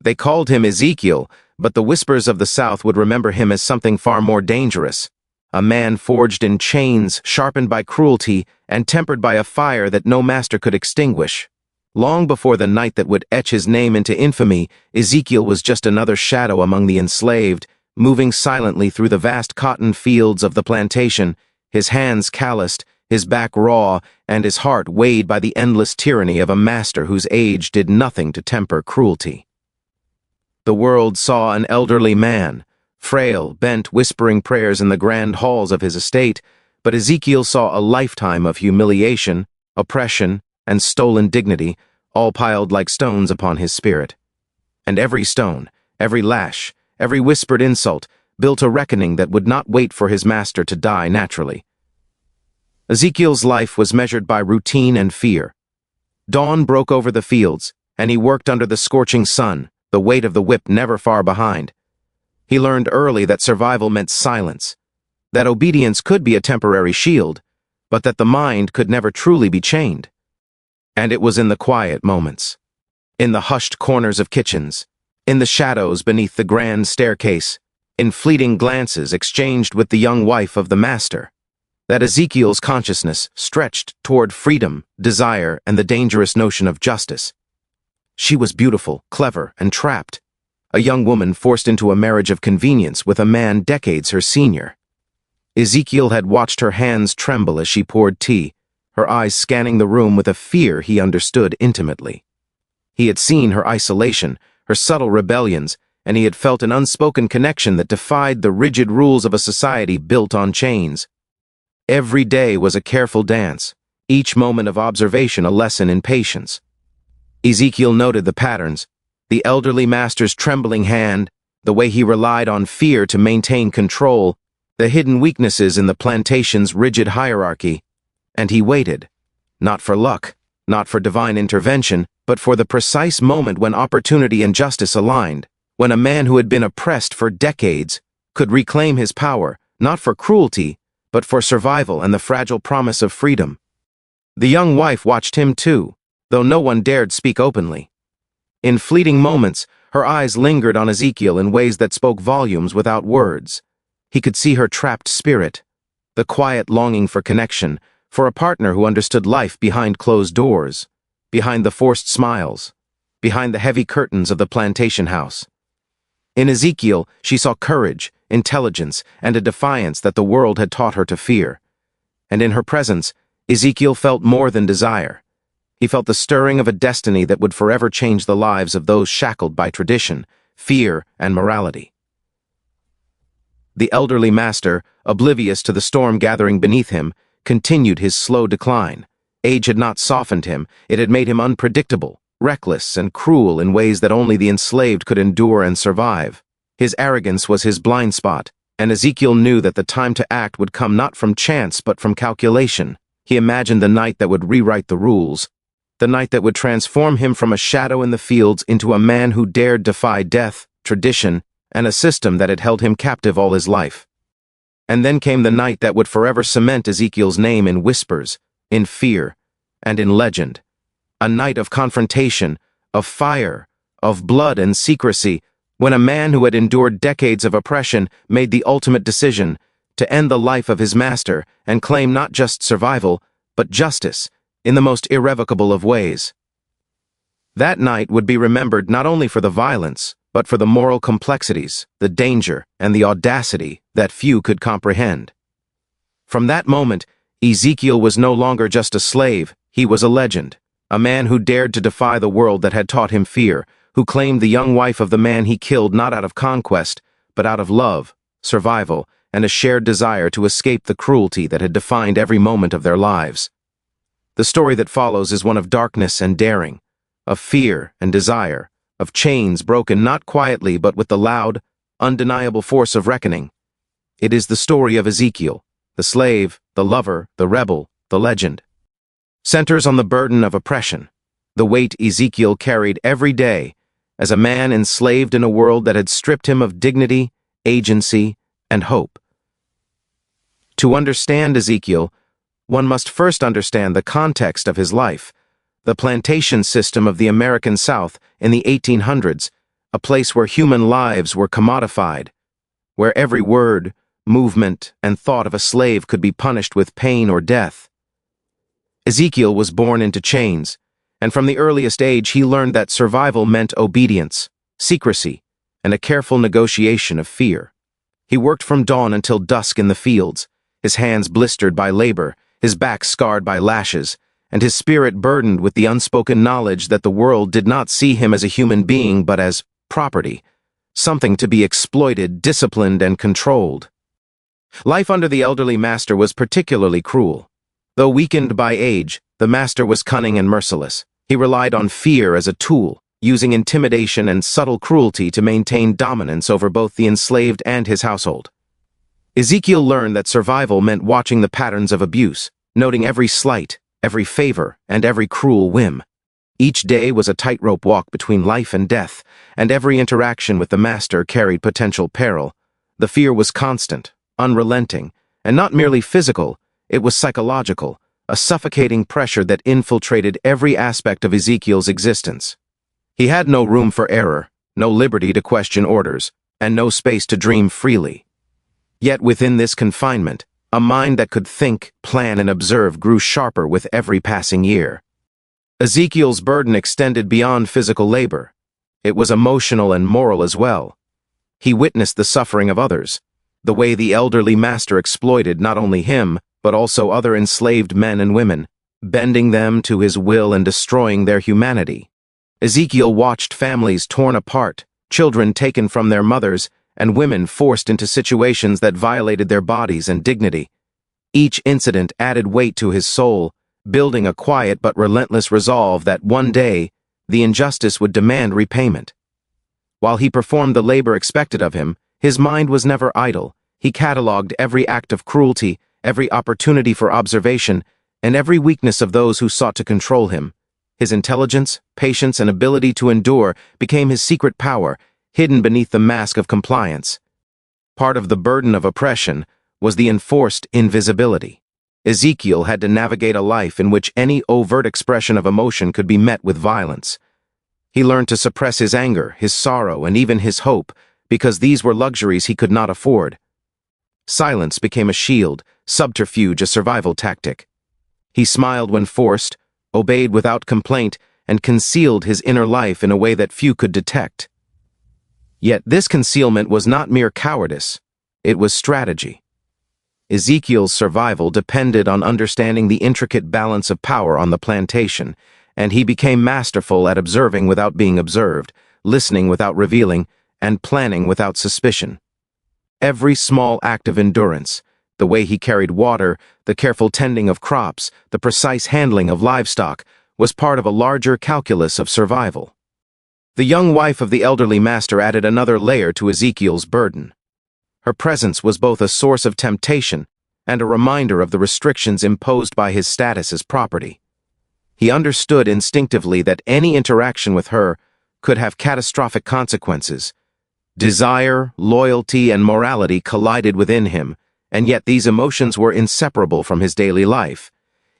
They called him Ezekiel, but the whispers of the South would remember him as something far more dangerous. A man forged in chains, sharpened by cruelty, and tempered by a fire that no master could extinguish. Long before the night that would etch his name into infamy, Ezekiel was just another shadow among the enslaved, moving silently through the vast cotton fields of the plantation, his hands calloused, his back raw, and his heart weighed by the endless tyranny of a master whose age did nothing to temper cruelty. The world saw an elderly man, frail, bent, whispering prayers in the grand halls of his estate, but Ezekiel saw a lifetime of humiliation, oppression, and stolen dignity, all piled like stones upon his spirit. And every stone, every lash, every whispered insult, built a reckoning that would not wait for his master to die naturally. Ezekiel's life was measured by routine and fear. Dawn broke over the fields, and he worked under the scorching sun, the weight of the whip never far behind. He learned early that survival meant silence, that obedience could be a temporary shield, but that the mind could never truly be chained. And it was in the quiet moments, in the hushed corners of kitchens, in the shadows beneath the grand staircase, in fleeting glances exchanged with the young wife of the master, that Ezekiel's consciousness stretched toward freedom, desire, and the dangerous notion of justice. She was beautiful, clever, and trapped, a young woman forced into a marriage of convenience with a man decades her senior. Ezekiel had watched her hands tremble as she poured tea, her eyes scanning the room with a fear he understood intimately. He had seen her isolation, her subtle rebellions, and he had felt an unspoken connection that defied the rigid rules of a society built on chains. Every day was a careful dance, each moment of observation a lesson in patience. Ezekiel noted the patterns, the elderly master's trembling hand, the way he relied on fear to maintain control, the hidden weaknesses in the plantation's rigid hierarchy, and he waited, not for luck, not for divine intervention, but for the precise moment when opportunity and justice aligned, when a man who had been oppressed for decades could reclaim his power, not for cruelty, but for survival and the fragile promise of freedom. The young wife watched him too, though no one dared speak openly. In fleeting moments, her eyes lingered on Ezekiel in ways that spoke volumes without words. He could see her trapped spirit, the quiet longing for connection, for a partner who understood life behind closed doors, behind the forced smiles, behind the heavy curtains of the plantation house. In Ezekiel, she saw courage, intelligence, and a defiance that the world had taught her to fear. And in her presence, Ezekiel felt more than desire. He felt the stirring of a destiny that would forever change the lives of those shackled by tradition, fear, and morality. The elderly master, oblivious to the storm gathering beneath him, continued his slow decline. Age had not softened him, it had made him unpredictable, reckless, and cruel in ways that only the enslaved could endure and survive. His arrogance was his blind spot, and Ezekiel knew that the time to act would come not from chance but from calculation. He imagined the night that would rewrite the rules, the night that would transform him from a shadow in the fields into a man who dared defy death, tradition, and a system that had held him captive all his life. And then came the night that would forever cement Ezekiel's name in whispers, in fear, and in legend. A night of confrontation, of fire, of blood and secrecy, when a man who had endured decades of oppression made the ultimate decision to end the life of his master and claim not just survival, but justice, in the most irrevocable of ways. That night would be remembered not only for the violence, but for the moral complexities, the danger, and the audacity that few could comprehend. From that moment, Ezekiel was no longer just a slave, he was a legend, a man who dared to defy the world that had taught him fear, who claimed the young wife of the man he killed not out of conquest, but out of love, survival, and a shared desire to escape the cruelty that had defined every moment of their lives. The story that follows is one of darkness and daring, of fear and desire, of chains broken not quietly but with the loud, undeniable force of reckoning. It is the story of Ezekiel, the slave, the lover, the rebel, the legend. Centers on the burden of oppression, the weight Ezekiel carried every day as a man enslaved in a world that had stripped him of dignity, agency, and hope. To understand Ezekiel, one must first understand the context of his life, the plantation system of the American South in the 1800s, a place where human lives were commodified, where every word, movement, and thought of a slave could be punished with pain or death. Ezekiel was born into chains, and from the earliest age he learned that survival meant obedience, secrecy, and a careful negotiation of fear. He worked from dawn until dusk in the fields, his hands blistered by labor, his back scarred by lashes, and his spirit burdened with the unspoken knowledge that the world did not see him as a human being but as property, something to be exploited, disciplined, and controlled. Life under the elderly master was particularly cruel. Though weakened by age, the master was cunning and merciless. He relied on fear as a tool, using intimidation and subtle cruelty to maintain dominance over both the enslaved and his household. Ezekiel learned that survival meant watching the patterns of abuse, noting every slight, every favor, and every cruel whim. Each day was a tightrope walk between life and death, and every interaction with the master carried potential peril. The fear was constant, unrelenting, and not merely physical, it was psychological, a suffocating pressure that infiltrated every aspect of Ezekiel's existence. He had no room for error, no liberty to question orders, and no space to dream freely. Yet within this confinement, a mind that could think, plan, and observe grew sharper with every passing year. Ezekiel's burden extended beyond physical labor. It was emotional and moral as well. He witnessed the suffering of others, the way the elderly master exploited not only him, but also other enslaved men and women, bending them to his will and destroying their humanity. Ezekiel watched families torn apart, children taken from their mothers, and women forced into situations that violated their bodies and dignity. Each incident added weight to his soul, building a quiet but relentless resolve that one day the injustice would demand repayment. While he performed the labor expected of him, his mind was never idle. He cataloged every act of cruelty, every opportunity for observation, and every weakness of those who sought to control him. His intelligence, patience, and ability to endure became his secret power, hidden beneath the mask of compliance. Part of the burden of oppression was the enforced invisibility. Ezekiel had to navigate a life in which any overt expression of emotion could be met with violence. He learned to suppress his anger, his sorrow, and even his hope, because these were luxuries he could not afford. Silence became a shield, subterfuge a survival tactic. He smiled when forced, obeyed without complaint, and concealed his inner life in a way that few could detect. Yet this concealment was not mere cowardice, it was strategy. Ezekiel's survival depended on understanding the intricate balance of power on the plantation, and he became masterful at observing without being observed, listening without revealing, and planning without suspicion. Every small act of endurance, the way he carried water, the careful tending of crops, the precise handling of livestock, was part of a larger calculus of survival. The young wife of the elderly master added another layer to Ezekiel's burden. Her presence was both a source of temptation and a reminder of the restrictions imposed by his status as property. He understood instinctively that any interaction with her could have catastrophic consequences. Desire, loyalty, and morality collided within him, and yet these emotions were inseparable from his daily life.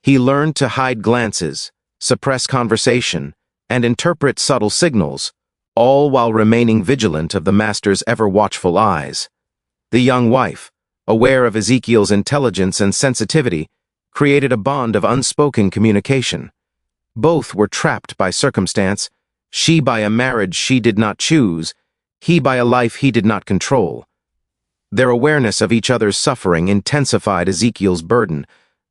He learned to hide glances, suppress conversation, and interpret subtle signals, all while remaining vigilant of the master's ever-watchful eyes. The young wife, aware of Ezekiel's intelligence and sensitivity, created a bond of unspoken communication. Both were trapped by circumstance, she by a marriage she did not choose, he by a life he did not control. Their awareness of each other's suffering intensified Ezekiel's burden,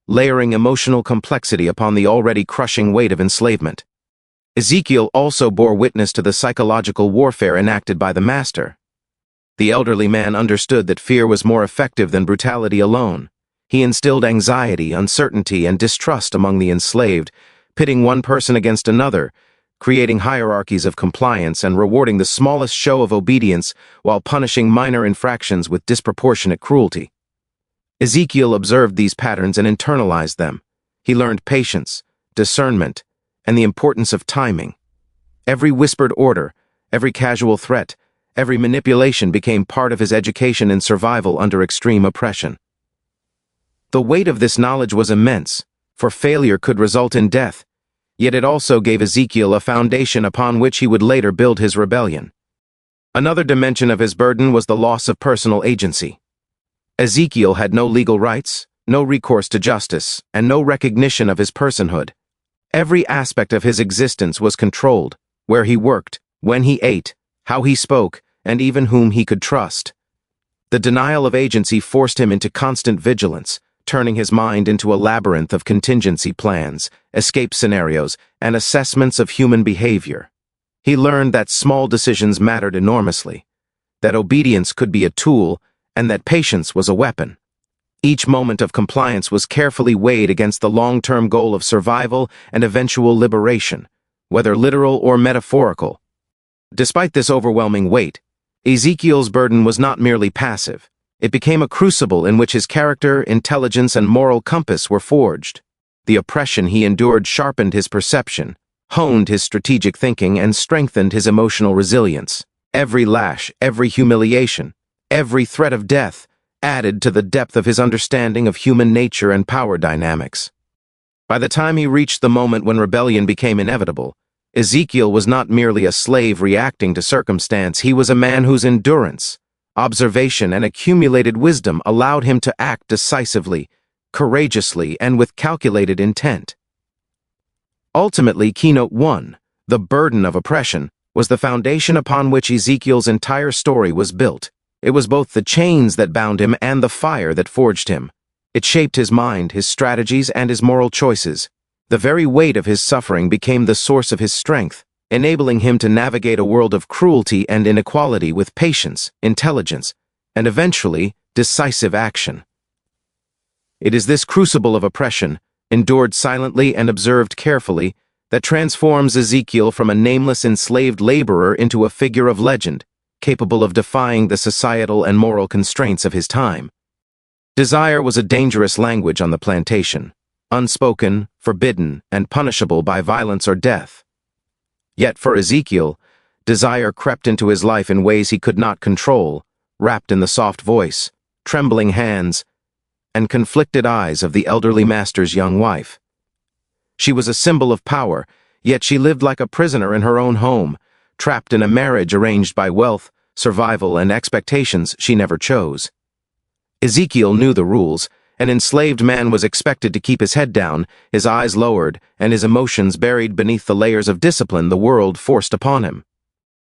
layering emotional complexity upon the already crushing weight of enslavement. Ezekiel also bore witness to the psychological warfare enacted by the master. The elderly man understood that fear was more effective than brutality alone. He instilled anxiety, uncertainty, and distrust among the enslaved, pitting one person against another, creating hierarchies of compliance and rewarding the smallest show of obedience while punishing minor infractions with disproportionate cruelty. Ezekiel observed these patterns and internalized them. He learned patience, discernment, and the importance of timing. Every whispered order, every casual threat, every manipulation became part of his education in survival under extreme oppression. The weight of this knowledge was immense, for failure could result in death, yet it also gave Ezekiel a foundation upon which he would later build his rebellion. Another dimension of his burden was the loss of personal agency. Ezekiel had no legal rights, no recourse to justice, and no recognition of his personhood. Every aspect of his existence was controlled: where he worked, when he ate, how he spoke, and even whom he could trust. The denial of agency forced him into constant vigilance, turning his mind into a labyrinth of contingency plans, escape scenarios, and assessments of human behavior. He learned that small decisions mattered enormously, that obedience could be a tool, and that patience was a weapon. Each moment of compliance was carefully weighed against the long-term goal of survival and eventual liberation, whether literal or metaphorical. Despite this overwhelming weight, Ezekiel's burden was not merely passive. It became a crucible in which his character, intelligence, and moral compass were forged. The oppression he endured sharpened his perception, honed his strategic thinking, and strengthened his emotional resilience. Every lash, every humiliation, every threat of death added to the depth of his understanding of human nature and power dynamics. By the time he reached the moment when rebellion became inevitable, Ezekiel was not merely a slave reacting to circumstance. He was a man whose endurance, observation, and accumulated wisdom allowed him to act decisively, courageously, and with calculated intent. Ultimately, Keynote 1, the burden of oppression, was the foundation upon which Ezekiel's entire story was built. It was both the chains that bound him and the fire that forged him. It shaped his mind, his strategies, and his moral choices. The very weight of his suffering became the source of his strength, enabling him to navigate a world of cruelty and inequality with patience, intelligence, and eventually, decisive action. It is this crucible of oppression, endured silently and observed carefully, that transforms Ezekiel from a nameless enslaved laborer into a figure of legend, capable of defying the societal and moral constraints of his time. Desire was a dangerous language on the plantation, unspoken, forbidden, and punishable by violence or death. Yet for Ezekiel, desire crept into his life in ways he could not control, wrapped in the soft voice, trembling hands, and conflicted eyes of the elderly master's young wife. She was a symbol of power, yet she lived like a prisoner in her own home, trapped in a marriage arranged by wealth, survival, and expectations she never chose. Ezekiel knew the rules. An enslaved man was expected to keep his head down, his eyes lowered, and his emotions buried beneath the layers of discipline the world forced upon him.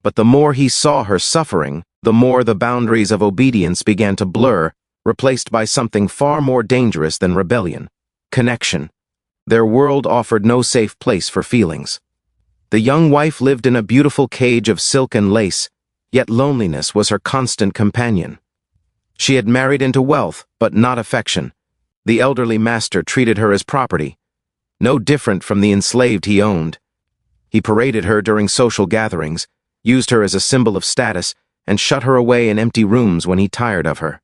But the more he saw her suffering, the more the boundaries of obedience began to blur, replaced by something far more dangerous than rebellion: connection. Their world offered no safe place for feelings. The young wife lived in a beautiful cage of silk and lace, yet loneliness was her constant companion. She had married into wealth, but not affection. The elderly master treated her as property, no different from the enslaved he owned. He paraded her during social gatherings, used her as a symbol of status, and shut her away in empty rooms when he tired of her.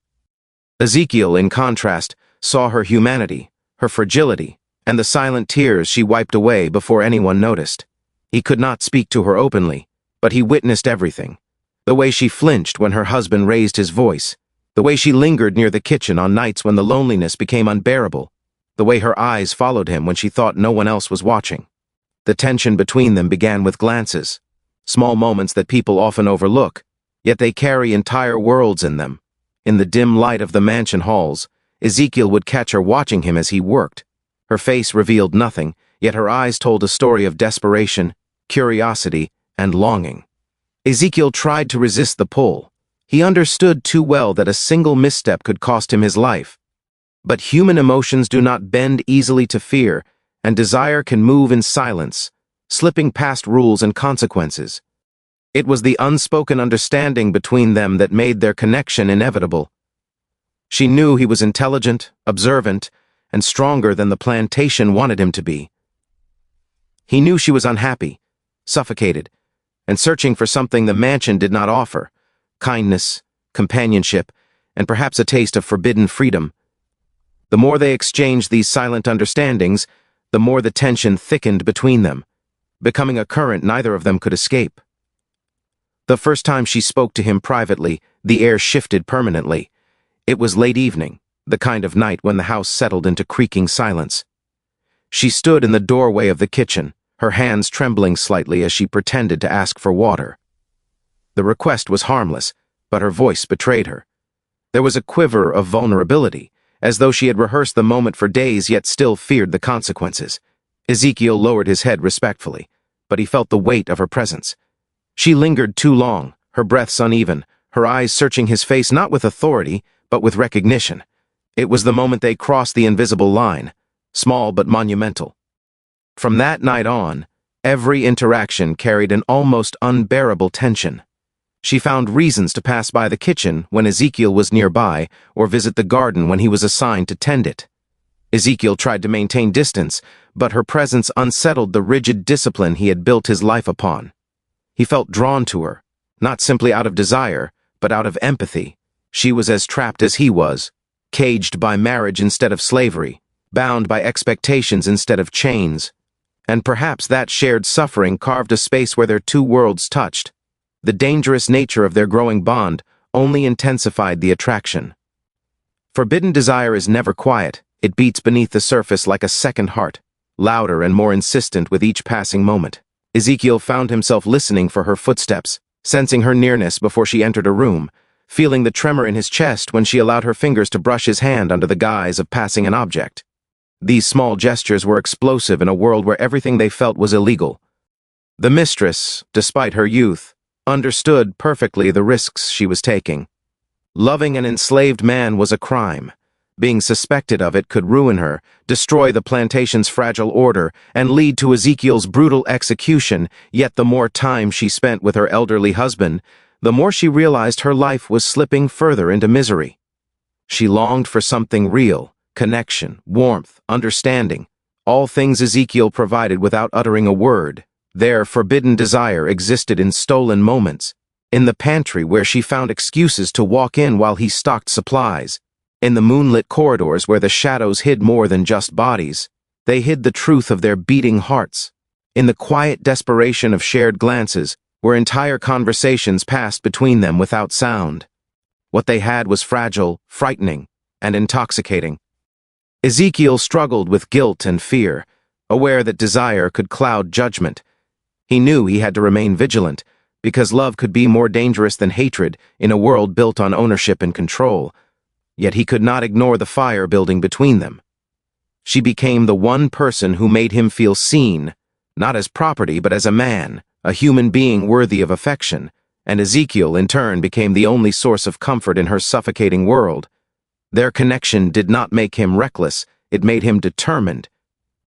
Ezekiel, in contrast, saw her humanity, her fragility, and the silent tears she wiped away before anyone noticed. He could not speak to her openly, but he witnessed everything. The way she flinched when her husband raised his voice, the way she lingered near the kitchen on nights when the loneliness became unbearable, the way her eyes followed him when she thought no one else was watching. The tension between them began with glances, small moments that people often overlook, yet they carry entire worlds in them. In the dim light of the mansion halls, Ezekiel would catch her watching him as he worked. Her face revealed nothing, yet her eyes told a story of desperation, curiosity, and longing. Ezekiel tried to resist the pull. He understood too well that a single misstep could cost him his life. But human emotions do not bend easily to fear, and desire can move in silence, slipping past rules and consequences. It was the unspoken understanding between them that made their connection inevitable. She knew he was intelligent, observant, and stronger than the plantation wanted him to be. He knew she was unhappy, suffocated, and searching for something the mansion did not offer: kindness, companionship, and perhaps a taste of forbidden freedom. The more they exchanged these silent understandings, the more the tension thickened between them, becoming a current neither of them could escape. The first time she spoke to him privately, the air shifted permanently. It was late evening, the kind of night when the house settled into creaking silence. She stood in the doorway of the kitchen, her hands trembling slightly as she pretended to ask for water. The request was harmless, but her voice betrayed her. There was a quiver of vulnerability, as though she had rehearsed the moment for days yet still feared the consequences. Ezekiel lowered his head respectfully, but he felt the weight of her presence. She lingered too long, her breaths uneven, her eyes searching his face not with authority, but with recognition. It was the moment they crossed the invisible line, small but monumental. From that night on, every interaction carried an almost unbearable tension. She found reasons to pass by the kitchen when Ezekiel was nearby, or visit the garden when he was assigned to tend it. Ezekiel tried to maintain distance, but her presence unsettled the rigid discipline he had built his life upon. He felt drawn to her, not simply out of desire, but out of empathy. She was as trapped as he was, caged by marriage instead of slavery, bound by expectations instead of chains. And perhaps that shared suffering carved a space where their two worlds touched. The dangerous nature of their growing bond only intensified the attraction. Forbidden desire is never quiet. It beats beneath the surface like a second heart, louder and more insistent with each passing moment. Ezekiel found himself listening for her footsteps, sensing her nearness before she entered a room, feeling the tremor in his chest when she allowed her fingers to brush his hand under the guise of passing an object. These small gestures were explosive in a world where everything they felt was illegal. The mistress, despite her youth, understood perfectly the risks she was taking. Loving an enslaved man was a crime. Being suspected of it could ruin her, destroy the plantation's fragile order, and lead to Ezekiel's brutal execution. Yet the more time she spent with her elderly husband, the more she realized her life was slipping further into misery. She longed for something real, connection, warmth, understanding, all things Ezekiel provided without uttering a word. Their forbidden desire existed in stolen moments, in the pantry where she found excuses to walk in while he stocked supplies, in the moonlit corridors where the shadows hid more than just bodies. They hid the truth of their beating hearts, in the quiet desperation of shared glances, where entire conversations passed between them without sound. What they had was fragile, frightening, and intoxicating. Ezekiel struggled with guilt and fear, aware that desire could cloud judgment. He knew he had to remain vigilant, because love could be more dangerous than hatred in a world built on ownership and control. Yet he could not ignore the fire building between them. She became the one person who made him feel seen, not as property but as a man, a human being worthy of affection, and Ezekiel in turn became the only source of comfort in her suffocating world. Their connection did not make him reckless, it made him determined.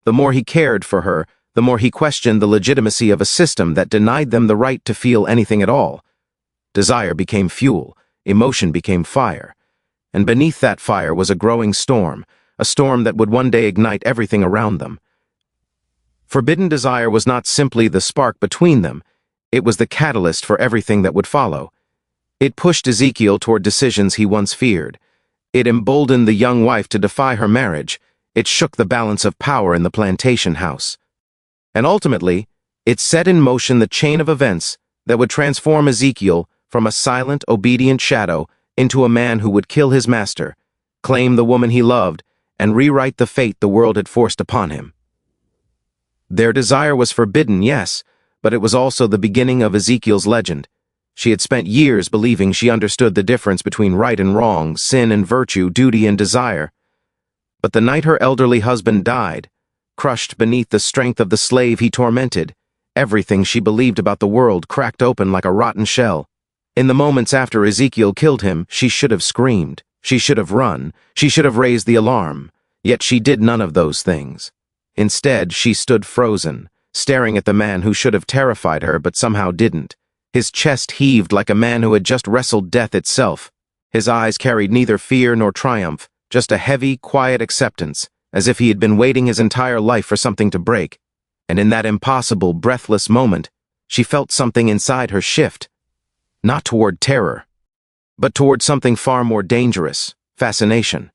The more he cared for her, the more he questioned the legitimacy of a system that denied them the right to feel anything at all. Desire became fuel, emotion became fire, and beneath that fire was a growing storm, a storm that would one day ignite everything around them. Forbidden desire was not simply the spark between them, it was the catalyst for everything that would follow. It pushed Ezekiel toward decisions he once feared. It emboldened the young wife to defy her marriage. It shook the balance of power in the plantation house. And ultimately, it set in motion the chain of events that would transform Ezekiel from a silent, obedient shadow into a man who would kill his master, claim the woman he loved, and rewrite the fate the world had forced upon him. Their desire was forbidden, yes, but it was also the beginning of Ezekiel's legend. She had spent years believing she understood the difference between right and wrong, sin and virtue, duty and desire. But the night her elderly husband died, crushed beneath the strength of the slave he tormented, everything she believed about the world cracked open like a rotten shell. In the moments after Ezekiel killed him, she should have screamed, she should have run, she should have raised the alarm, yet she did none of those things. Instead, she stood frozen, staring at the man who should have terrified her but somehow didn't. His chest heaved like a man who had just wrestled death itself. His eyes carried neither fear nor triumph, just a heavy, quiet acceptance, as if he had been waiting his entire life for something to break. And in that impossible, breathless moment, she felt something inside her shift. Not toward terror, but toward something far more dangerous, fascination.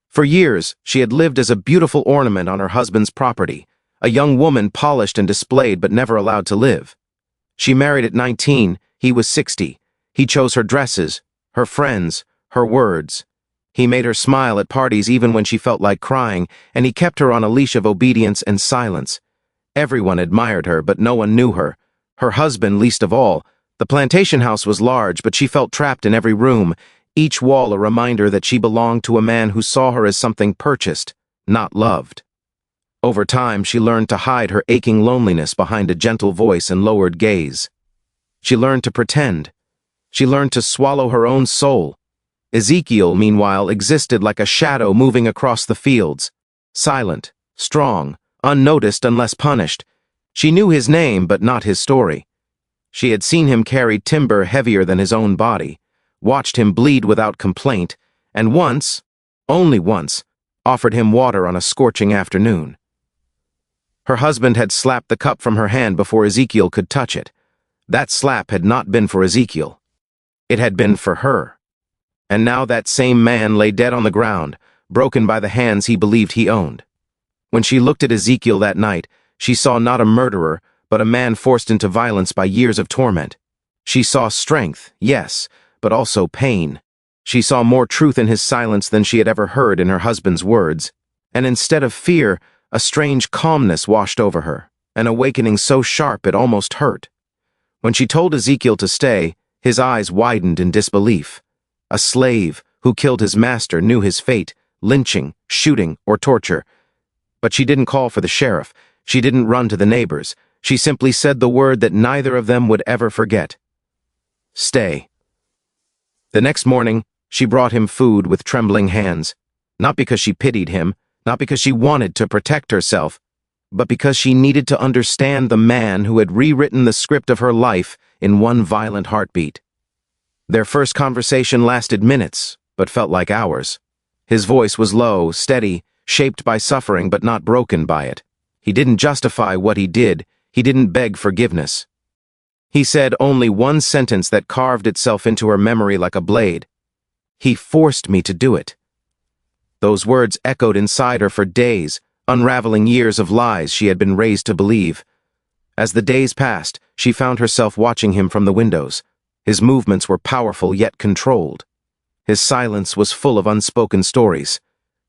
For years, she had lived as a beautiful ornament on her husband's property, a young woman polished and displayed but never allowed to live. She married at 19, he was 60. He chose her dresses, her friends, her words. He made her smile at parties even when she felt like crying, and he kept her on a leash of obedience and silence. Everyone admired her, but no one knew her. Her husband least of all, The plantation house was large, but she felt trapped in every room, each wall a reminder that she belonged to a man who saw her as something purchased, not loved. Over time, she learned to hide her aching loneliness behind a gentle voice and lowered gaze. She learned to pretend. She learned to swallow her own soul. Ezekiel, meanwhile, existed like a shadow moving across the fields, silent, strong, unnoticed unless punished. She knew his name, but not his story. She had seen him carry timber heavier than his own body, watched him bleed without complaint, and once, only once, offered him water on a scorching afternoon. Her husband had slapped the cup from her hand before Ezekiel could touch it. That slap had not been for Ezekiel. It had been for her. And now that same man lay dead on the ground, broken by the hands he believed he owned. When she looked at Ezekiel that night, she saw not a murderer, but a man forced into violence by years of torment. She saw strength, yes, but also pain. She saw more truth in his silence than she had ever heard in her husband's words. And instead of fear, a strange calmness washed over her, an awakening so sharp it almost hurt. When she told Ezekiel to stay, his eyes widened in disbelief. A slave who killed his master knew his fate, lynching, shooting, or torture. But she didn't call for the sheriff. She didn't run to the neighbors. She simply said the word that neither of them would ever forget. Stay. The next morning, she brought him food with trembling hands, not because she pitied him, not because she wanted to protect herself, but because she needed to understand the man who had rewritten the script of her life in one violent heartbeat. Their first conversation lasted minutes, but felt like hours. His voice was low, steady, shaped by suffering but not broken by it. He didn't justify what he did. He didn't beg forgiveness. He said only one sentence that carved itself into her memory like a blade. He forced me to do it. Those words echoed inside her for days, unraveling years of lies she had been raised to believe. As the days passed, she found herself watching him from the windows. His movements were powerful yet controlled. His silence was full of unspoken stories.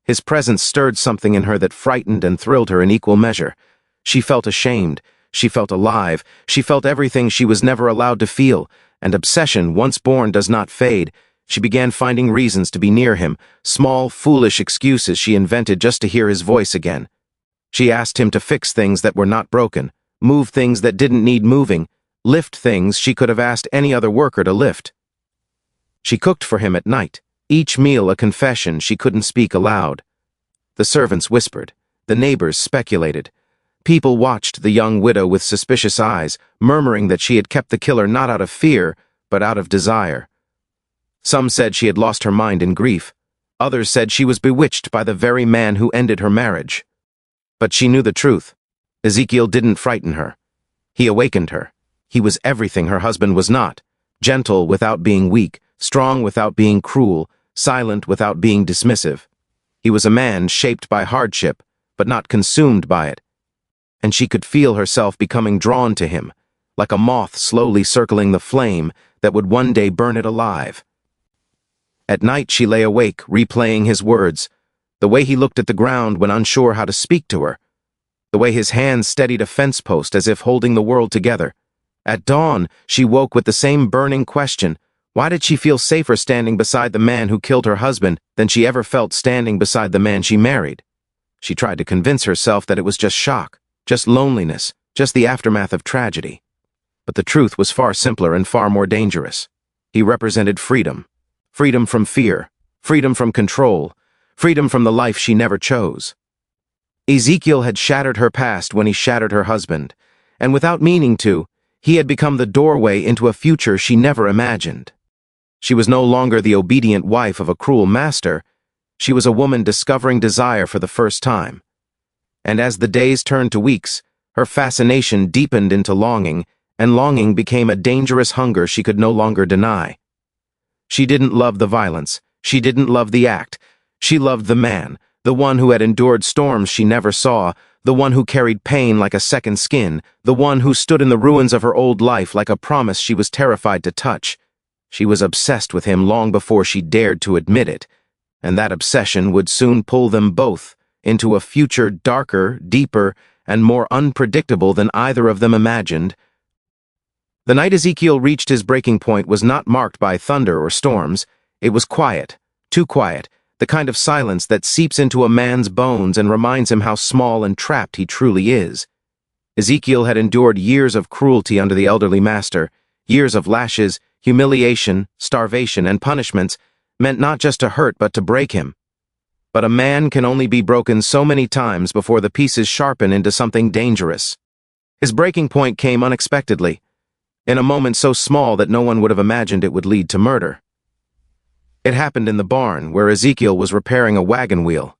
His presence stirred something in her that frightened and thrilled her in equal measure. She felt ashamed. She felt alive. She felt everything she was never allowed to feel, and obsession, once born, does not fade. She began finding reasons to be near him, small, foolish excuses she invented just to hear his voice again. She asked him to fix things that were not broken, move things that didn't need moving, lift things she could have asked any other worker to lift. She cooked for him at night, each meal a confession she couldn't speak aloud. The servants whispered. The neighbors speculated. People watched the young widow with suspicious eyes, murmuring that she had kept the killer not out of fear, but out of desire. Some said she had lost her mind in grief. Others said she was bewitched by the very man who ended her marriage. But she knew the truth. Ezekiel didn't frighten her. He awakened her. He was everything her husband was not. Gentle without being weak, strong without being cruel, silent without being dismissive. He was a man shaped by hardship, but not consumed by it. And she could feel herself becoming drawn to him, like a moth slowly circling the flame that would one day burn it alive. At night she lay awake, replaying his words, the way he looked at the ground when unsure how to speak to her, the way his hands steadied a fence post as if holding the world together. At dawn, she woke with the same burning question. Why did she feel safer standing beside the man who killed her husband than she ever felt standing beside the man she married? She tried to convince herself that it was just shock, just loneliness, just the aftermath of tragedy. But the truth was far simpler and far more dangerous. He represented freedom. Freedom from fear, freedom from control, freedom from the life she never chose. Ezekiel had shattered her past when he shattered her husband, and without meaning to, he had become the doorway into a future she never imagined. She was no longer the obedient wife of a cruel master. She was a woman discovering desire for the first time. And as the days turned to weeks, her fascination deepened into longing, and longing became a dangerous hunger she could no longer deny. She didn't love the violence. She didn't love the act. She loved the man, the one who had endured storms she never saw, the one who carried pain like a second skin, the one who stood in the ruins of her old life like a promise she was terrified to touch. She was obsessed with him long before she dared to admit it, and that obsession would soon pull them both into a future darker, deeper, and more unpredictable than either of them imagined. The night Ezekiel reached his breaking point was not marked by thunder or storms. It was quiet, too quiet, the kind of silence that seeps into a man's bones and reminds him how small and trapped he truly is. Ezekiel had endured years of cruelty under the elderly master, years of lashes, humiliation, starvation, and punishments, meant not just to hurt but to break him. But a man can only be broken so many times before the pieces sharpen into something dangerous. His breaking point came unexpectedly, in a moment so small that no one would have imagined it would lead to murder. It happened in the barn, where Ezekiel was repairing a wagon wheel.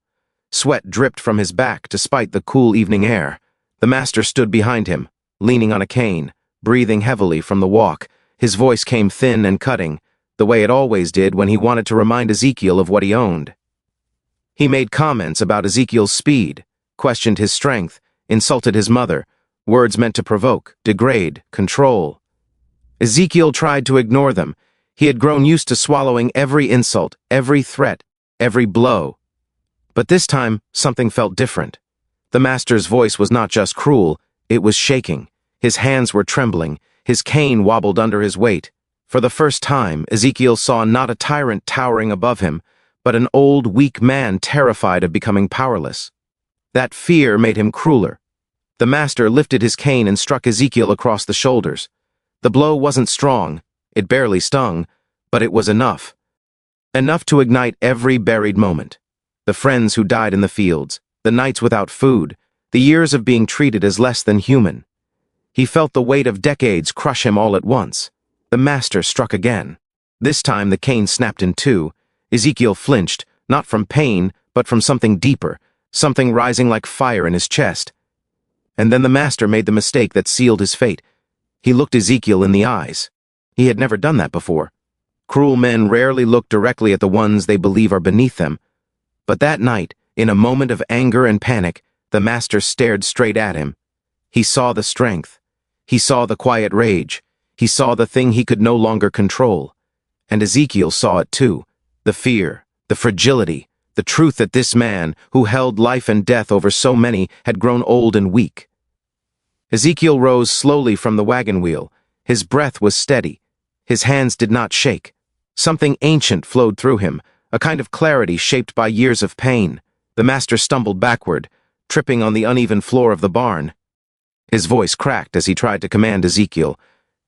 Sweat dripped from his back despite the cool evening air. The master stood behind him, leaning on a cane, breathing heavily from the walk. His voice came thin and cutting, the way it always did when he wanted to remind Ezekiel of what he owned. He made comments about Ezekiel's speed, questioned his strength, insulted his mother, words meant to provoke, degrade, control. Ezekiel tried to ignore them. He had grown used to swallowing every insult, every threat, every blow. But this time, something felt different. The master's voice was not just cruel, it was shaking. His hands were trembling, his cane wobbled under his weight. For the first time, Ezekiel saw not a tyrant towering above him, but an old, weak man terrified of becoming powerless. That fear made him crueler. The master lifted his cane and struck Ezekiel across the shoulders. The blow wasn't strong, it barely stung, but it was enough. Enough to ignite every buried moment. The friends who died in the fields, the nights without food, the years of being treated as less than human. He felt the weight of decades crush him all at once. The master struck again. This time the cane snapped in two. Ezekiel flinched, not from pain, but from something deeper, something rising like fire in his chest. And then the master made the mistake that sealed his fate. He looked Ezekiel in the eyes. He had never done that before. Cruel men rarely look directly at the ones they believe are beneath them. But that night, in a moment of anger and panic, the master stared straight at him. He saw the strength. He saw the quiet rage. He saw the thing he could no longer control. And Ezekiel saw it too. The fear, the fragility, the truth that this man, who held life and death over so many, had grown old and weak. Ezekiel rose slowly from the wagon wheel. His breath was steady. His hands did not shake. Something ancient flowed through him, a kind of clarity shaped by years of pain. The master stumbled backward, tripping on the uneven floor of the barn. His voice cracked as he tried to command Ezekiel,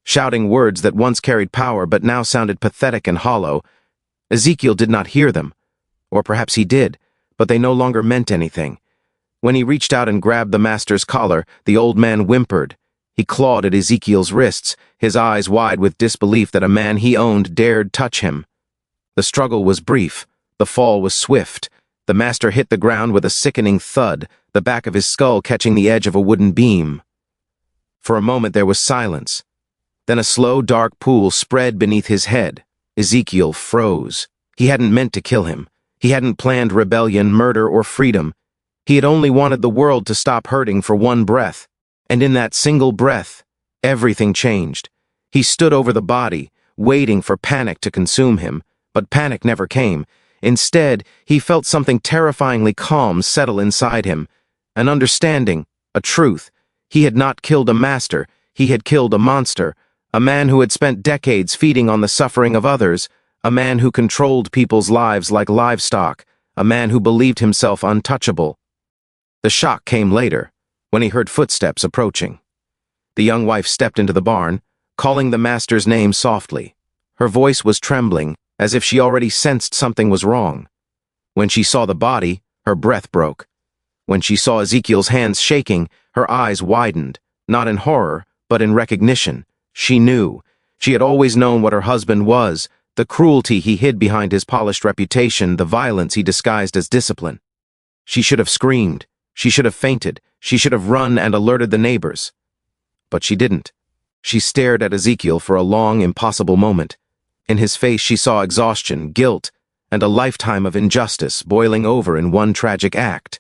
shouting words that once carried power but now sounded pathetic and hollow. Ezekiel did not hear them. Or perhaps he did, but they no longer meant anything. When he reached out and grabbed the master's collar, the old man whimpered. He clawed at Ezekiel's wrists, his eyes wide with disbelief that a man he owned dared touch him. The struggle was brief. The fall was swift. The master hit the ground with a sickening thud, the back of his skull catching the edge of a wooden beam. For a moment there was silence. Then a slow, dark pool spread beneath his head. Ezekiel froze. He hadn't meant to kill him. He hadn't planned rebellion, murder, or freedom. He had only wanted the world to stop hurting for one breath. And in that single breath, everything changed. He stood over the body, waiting for panic to consume him, but panic never came. Instead, he felt something terrifyingly calm settle inside him. An understanding, a truth. He had not killed a master, he had killed a monster, a man who had spent decades feeding on the suffering of others, a man who controlled people's lives like livestock, a man who believed himself untouchable. The shock came later, when he heard footsteps approaching. The young wife stepped into the barn, calling the master's name softly. Her voice was trembling, as if she already sensed something was wrong. When she saw the body, her breath broke. When she saw Ezekiel's hands shaking, her eyes widened, not in horror, but in recognition. She knew. She had always known what her husband was, the cruelty he hid behind his polished reputation, the violence he disguised as discipline. She should have screamed. She should have fainted. She should have run and alerted the neighbors. But she didn't. She stared at Ezekiel for a long, impossible moment. In his face she saw exhaustion, guilt, and a lifetime of injustice boiling over in one tragic act.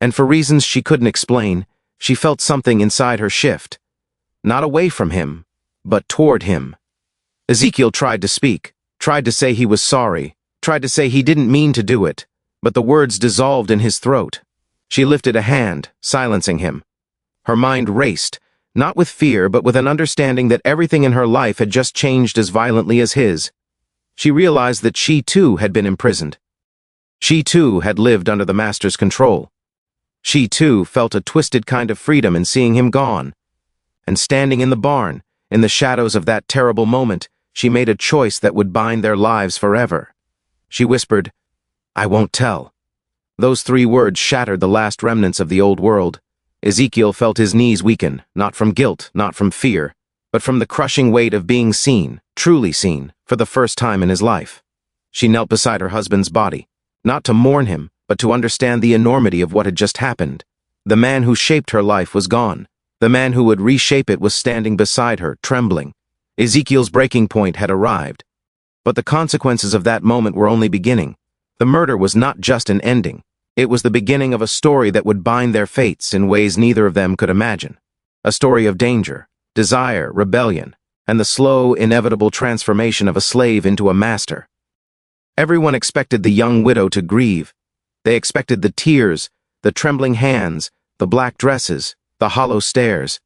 And for reasons she couldn't explain, she felt something inside her shift. Not away from him, but toward him. Ezekiel tried to speak, tried to say he was sorry, tried to say he didn't mean to do it, but the words dissolved in his throat. She lifted a hand, silencing him. Her mind raced, Not with fear, but with an understanding that everything in her life had just changed as violently as his. She realized that she too had been imprisoned. She too had lived under the master's control. She too felt a twisted kind of freedom in seeing him gone. And standing in the barn, in the shadows of that terrible moment, she made a choice that would bind their lives forever. She whispered, "I won't tell." Those 3 words shattered the last remnants of the old world. Ezekiel felt his knees weaken, not from guilt, not from fear, but from the crushing weight of being seen, truly seen, for the first time in his life. She knelt beside her husband's body, not to mourn him, but to understand the enormity of what had just happened. The man who shaped her life was gone. The man who would reshape it was standing beside her, trembling. Ezekiel's breaking point had arrived. But the consequences of that moment were only beginning. The murder was not just an ending. It was the beginning of a story that would bind their fates in ways neither of them could imagine. A story of danger, desire, rebellion, and the slow, inevitable transformation of a slave into a master. Everyone expected the young widow to grieve. They expected the tears, the trembling hands, the black dresses, the hollow stares.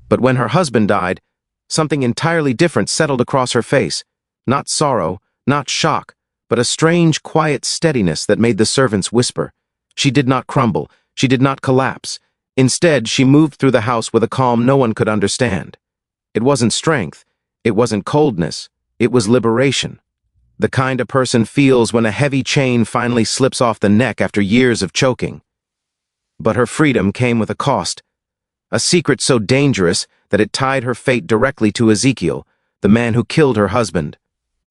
But when her husband died, something entirely different settled across her face. Not sorrow, not shock, but a strange, quiet steadiness that made the servants whisper. She did not crumble. She did not collapse. Instead, she moved through the house with a calm no one could understand. It wasn't strength. It wasn't coldness. It was liberation. The kind a person feels when a heavy chain finally slips off the neck after years of choking. But her freedom came with a cost. A secret so dangerous that it tied her fate directly to Ezekiel, the man who killed her husband.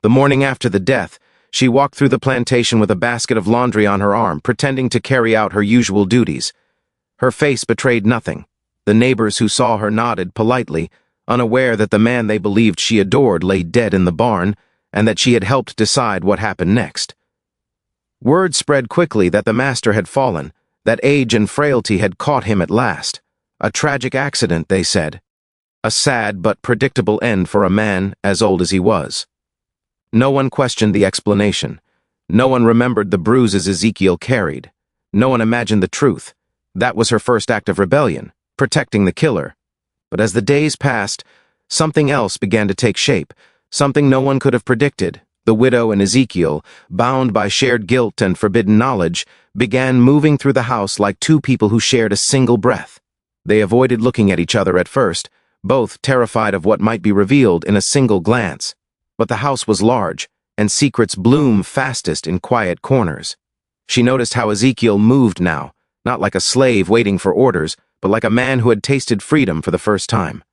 The morning after the death, she walked through the plantation with a basket of laundry on her arm, pretending to carry out her usual duties. Her face betrayed nothing. The neighbors who saw her nodded politely, unaware that the man they believed she adored lay dead in the barn, and that she had helped decide what happened next. Word spread quickly that the master had fallen, that age and frailty had caught him at last. A tragic accident, they said. A sad but predictable end for a man as old as he was. No one questioned the explanation. No one remembered the bruises Ezekiel carried. No one imagined the truth. That was her first act of rebellion, protecting the killer. But as the days passed, something else began to take shape, something no one could have predicted. The widow and Ezekiel, bound by shared guilt and forbidden knowledge, began moving through the house like 2 people who shared a single breath. They avoided looking at each other at first, both terrified of what might be revealed in a single glance. But the house was large, and secrets bloom fastest in quiet corners. She noticed how Ezekiel moved now, not like a slave waiting for orders, but like a man who had tasted freedom for the first time.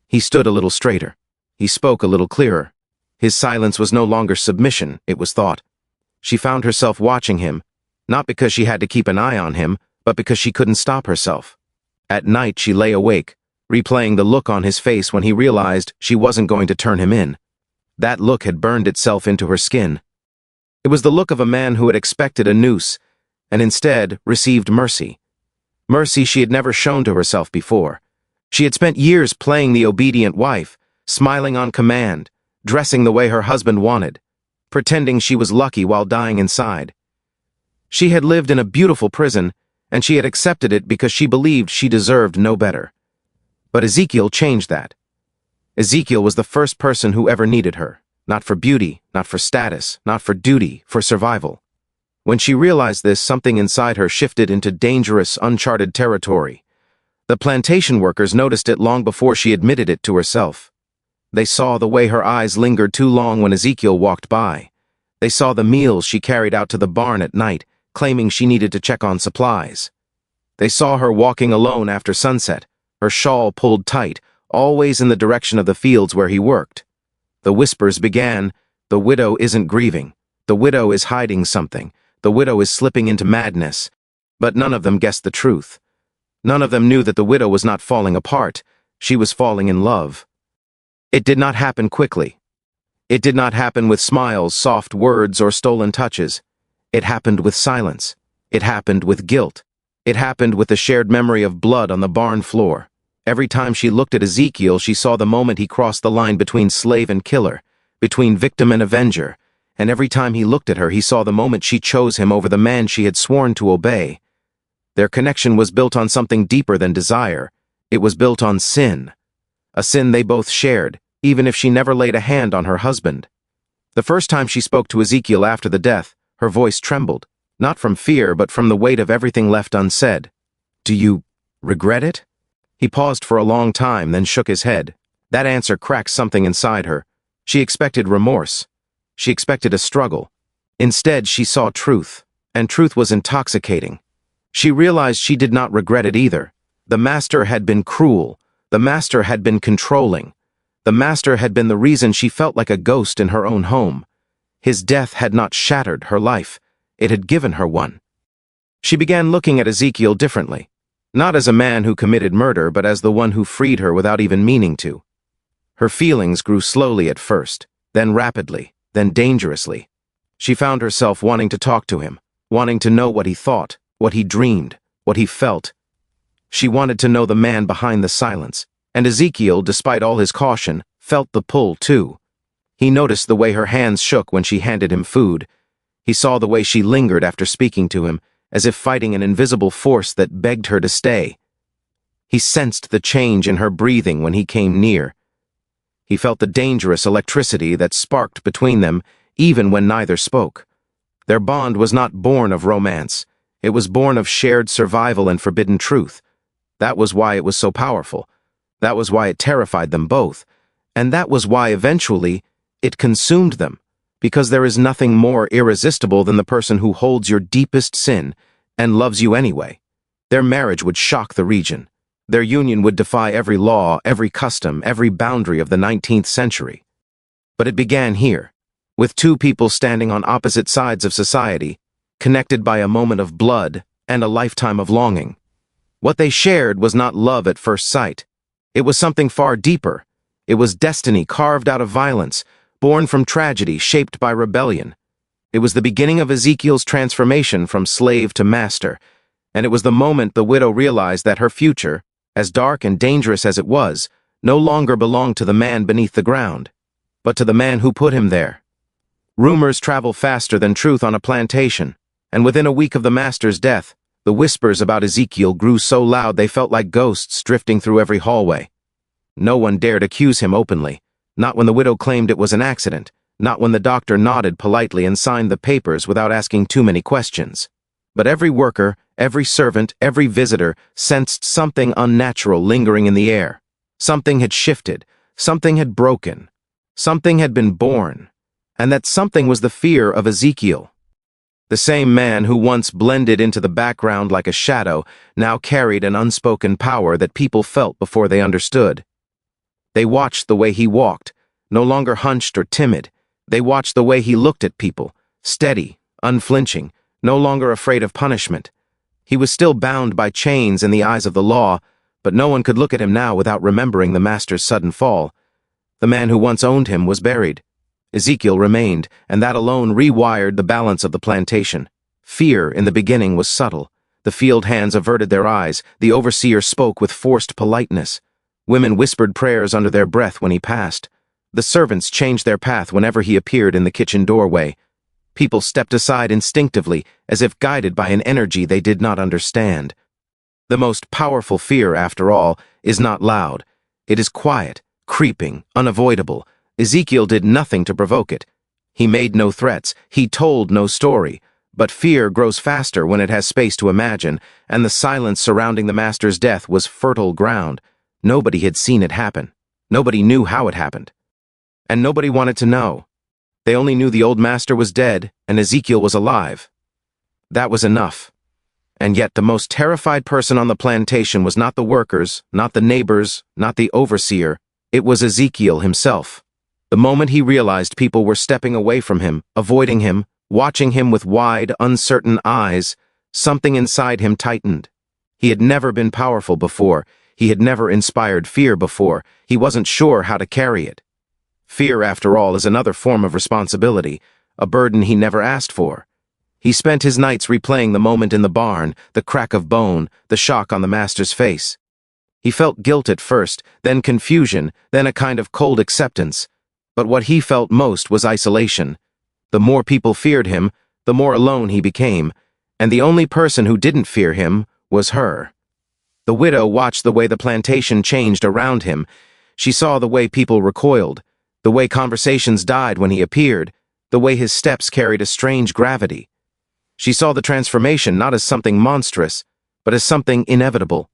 He stood a little straighter. He spoke a little clearer. His silence was no longer submission, it was thought. She found herself watching him, not because she had to keep an eye on him, but because she couldn't stop herself. At night she lay awake, replaying the look on his face when he realized she wasn't going to turn him in. That look had burned itself into her skin. It was the look of a man who had expected a noose, and instead received mercy. Mercy she had never shown to herself before. She had spent years playing the obedient wife, smiling on command, dressing the way her husband wanted, pretending she was lucky while dying inside. She had lived in a beautiful prison, and she had accepted it because she believed she deserved no better. But Ezekiel changed that. Ezekiel was the first person who ever needed her, not for beauty, not for status, not for duty, for survival. When she realized this, something inside her shifted into dangerous, uncharted territory. The plantation workers noticed it long before she admitted it to herself. They saw the way her eyes lingered too long when Ezekiel walked by. They saw the meals she carried out to the barn at night, claiming she needed to check on supplies. They saw her walking alone after sunset, her shawl pulled tight, always in the direction of the fields where he worked. The whispers began, "The widow isn't grieving. The widow is hiding something. The widow is slipping into madness." But none of them guessed the truth. None of them knew that the widow was not falling apart. She was falling in love. It did not happen quickly. It did not happen with smiles, soft words, or stolen touches. It happened with silence. It happened with guilt. It happened with the shared memory of blood on the barn floor. Every time she looked at Ezekiel, she saw the moment he crossed the line between slave and killer, between victim and avenger, and every time he looked at her, he saw the moment she chose him over the man she had sworn to obey. Their connection was built on something deeper than desire. It was built on sin, a sin they both shared, even if she never laid a hand on her husband. The first time she spoke to Ezekiel after the death, her voice trembled, not from fear but from the weight of everything left unsaid. "Do you regret it?" He paused for a long time, then shook his head. That answer cracked something inside her. She expected remorse. She expected a struggle. Instead, she saw truth, and truth was intoxicating. She realized she did not regret it either. The master had been cruel. The master had been controlling. The master had been the reason she felt like a ghost in her own home. His death had not shattered her life. It had given her one. She began looking at Ezekiel differently, not as a man who committed murder, but as the one who freed her without even meaning to. Her feelings grew slowly at first, then rapidly, then dangerously. She found herself wanting to talk to him, wanting to know what he thought, what he dreamed, what he felt. She wanted to know the man behind the silence, and Ezekiel, despite all his caution, felt the pull too. He noticed the way her hands shook when she handed him food. He saw the way she lingered after speaking to him, as if fighting an invisible force that begged her to stay. He sensed the change in her breathing when he came near. He felt the dangerous electricity that sparked between them, even when neither spoke. Their bond was not born of romance. It was born of shared survival and forbidden truth. That was why it was so powerful. That was why it terrified them both. And that was why, eventually, it consumed them. Because there is nothing more irresistible than the person who holds your deepest sin and loves you anyway. Their marriage would shock the region. Their union would defy every law, every custom, every boundary of the 19th century. But it began here, with two people standing on opposite sides of society, connected by a moment of blood and a lifetime of longing. What they shared was not love at first sight. It was something far deeper. It was destiny carved out of violence, born from tragedy, shaped by rebellion. It was the beginning of Ezekiel's transformation from slave to master, and it was the moment the widow realized that her future, as dark and dangerous as it was, no longer belonged to the man beneath the ground, but to the man who put him there. Rumors travel faster than truth on a plantation, and within a week of the master's death, the whispers about Ezekiel grew so loud they felt like ghosts drifting through every hallway. No one dared accuse him openly, not when the widow claimed it was an accident, not when the doctor nodded politely and signed the papers without asking too many questions. But every worker, every servant, every visitor sensed something unnatural lingering in the air. Something had shifted, something had broken, something had been born, and that something was the fear of Ezekiel. The same man who once blended into the background like a shadow now carried an unspoken power that people felt before they understood. They watched the way he walked, no longer hunched or timid. They watched the way he looked at people, steady, unflinching, no longer afraid of punishment. He was still bound by chains in the eyes of the law, but no one could look at him now without remembering the master's sudden fall. The man who once owned him was buried. Ezekiel remained, and that alone rewired the balance of the plantation. Fear in the beginning was subtle. The field hands averted their eyes. The overseer spoke with forced politeness. Women whispered prayers under their breath when he passed. The servants changed their path whenever he appeared in the kitchen doorway. People stepped aside instinctively, as if guided by an energy they did not understand. The most powerful fear, after all, is not loud. It is quiet, creeping, unavoidable. Ezekiel did nothing to provoke it. He made no threats. He told no story. But fear grows faster when it has space to imagine, and the silence surrounding the master's death was fertile ground. Nobody had seen it happen. Nobody knew how it happened. And nobody wanted to know. They only knew the old master was dead and Ezekiel was alive. That was enough. And yet the most terrified person on the plantation was not the workers, not the neighbors, not the overseer. It was Ezekiel himself. The moment he realized people were stepping away from him, avoiding him, watching him with wide, uncertain eyes, something inside him tightened. He had never been powerful before. He had never inspired fear before. He wasn't sure how to carry it. Fear, after all, is another form of responsibility, a burden he never asked for. He spent his nights replaying the moment in the barn, the crack of bone, the shock on the master's face. He felt guilt at first, then confusion, then a kind of cold acceptance. But what he felt most was isolation. The more people feared him, the more alone he became, and the only person who didn't fear him was her. The widow watched the way the plantation changed around him. She saw the way people recoiled, the way conversations died when he appeared, the way his steps carried a strange gravity. She saw the transformation not as something monstrous, but as something inevitable.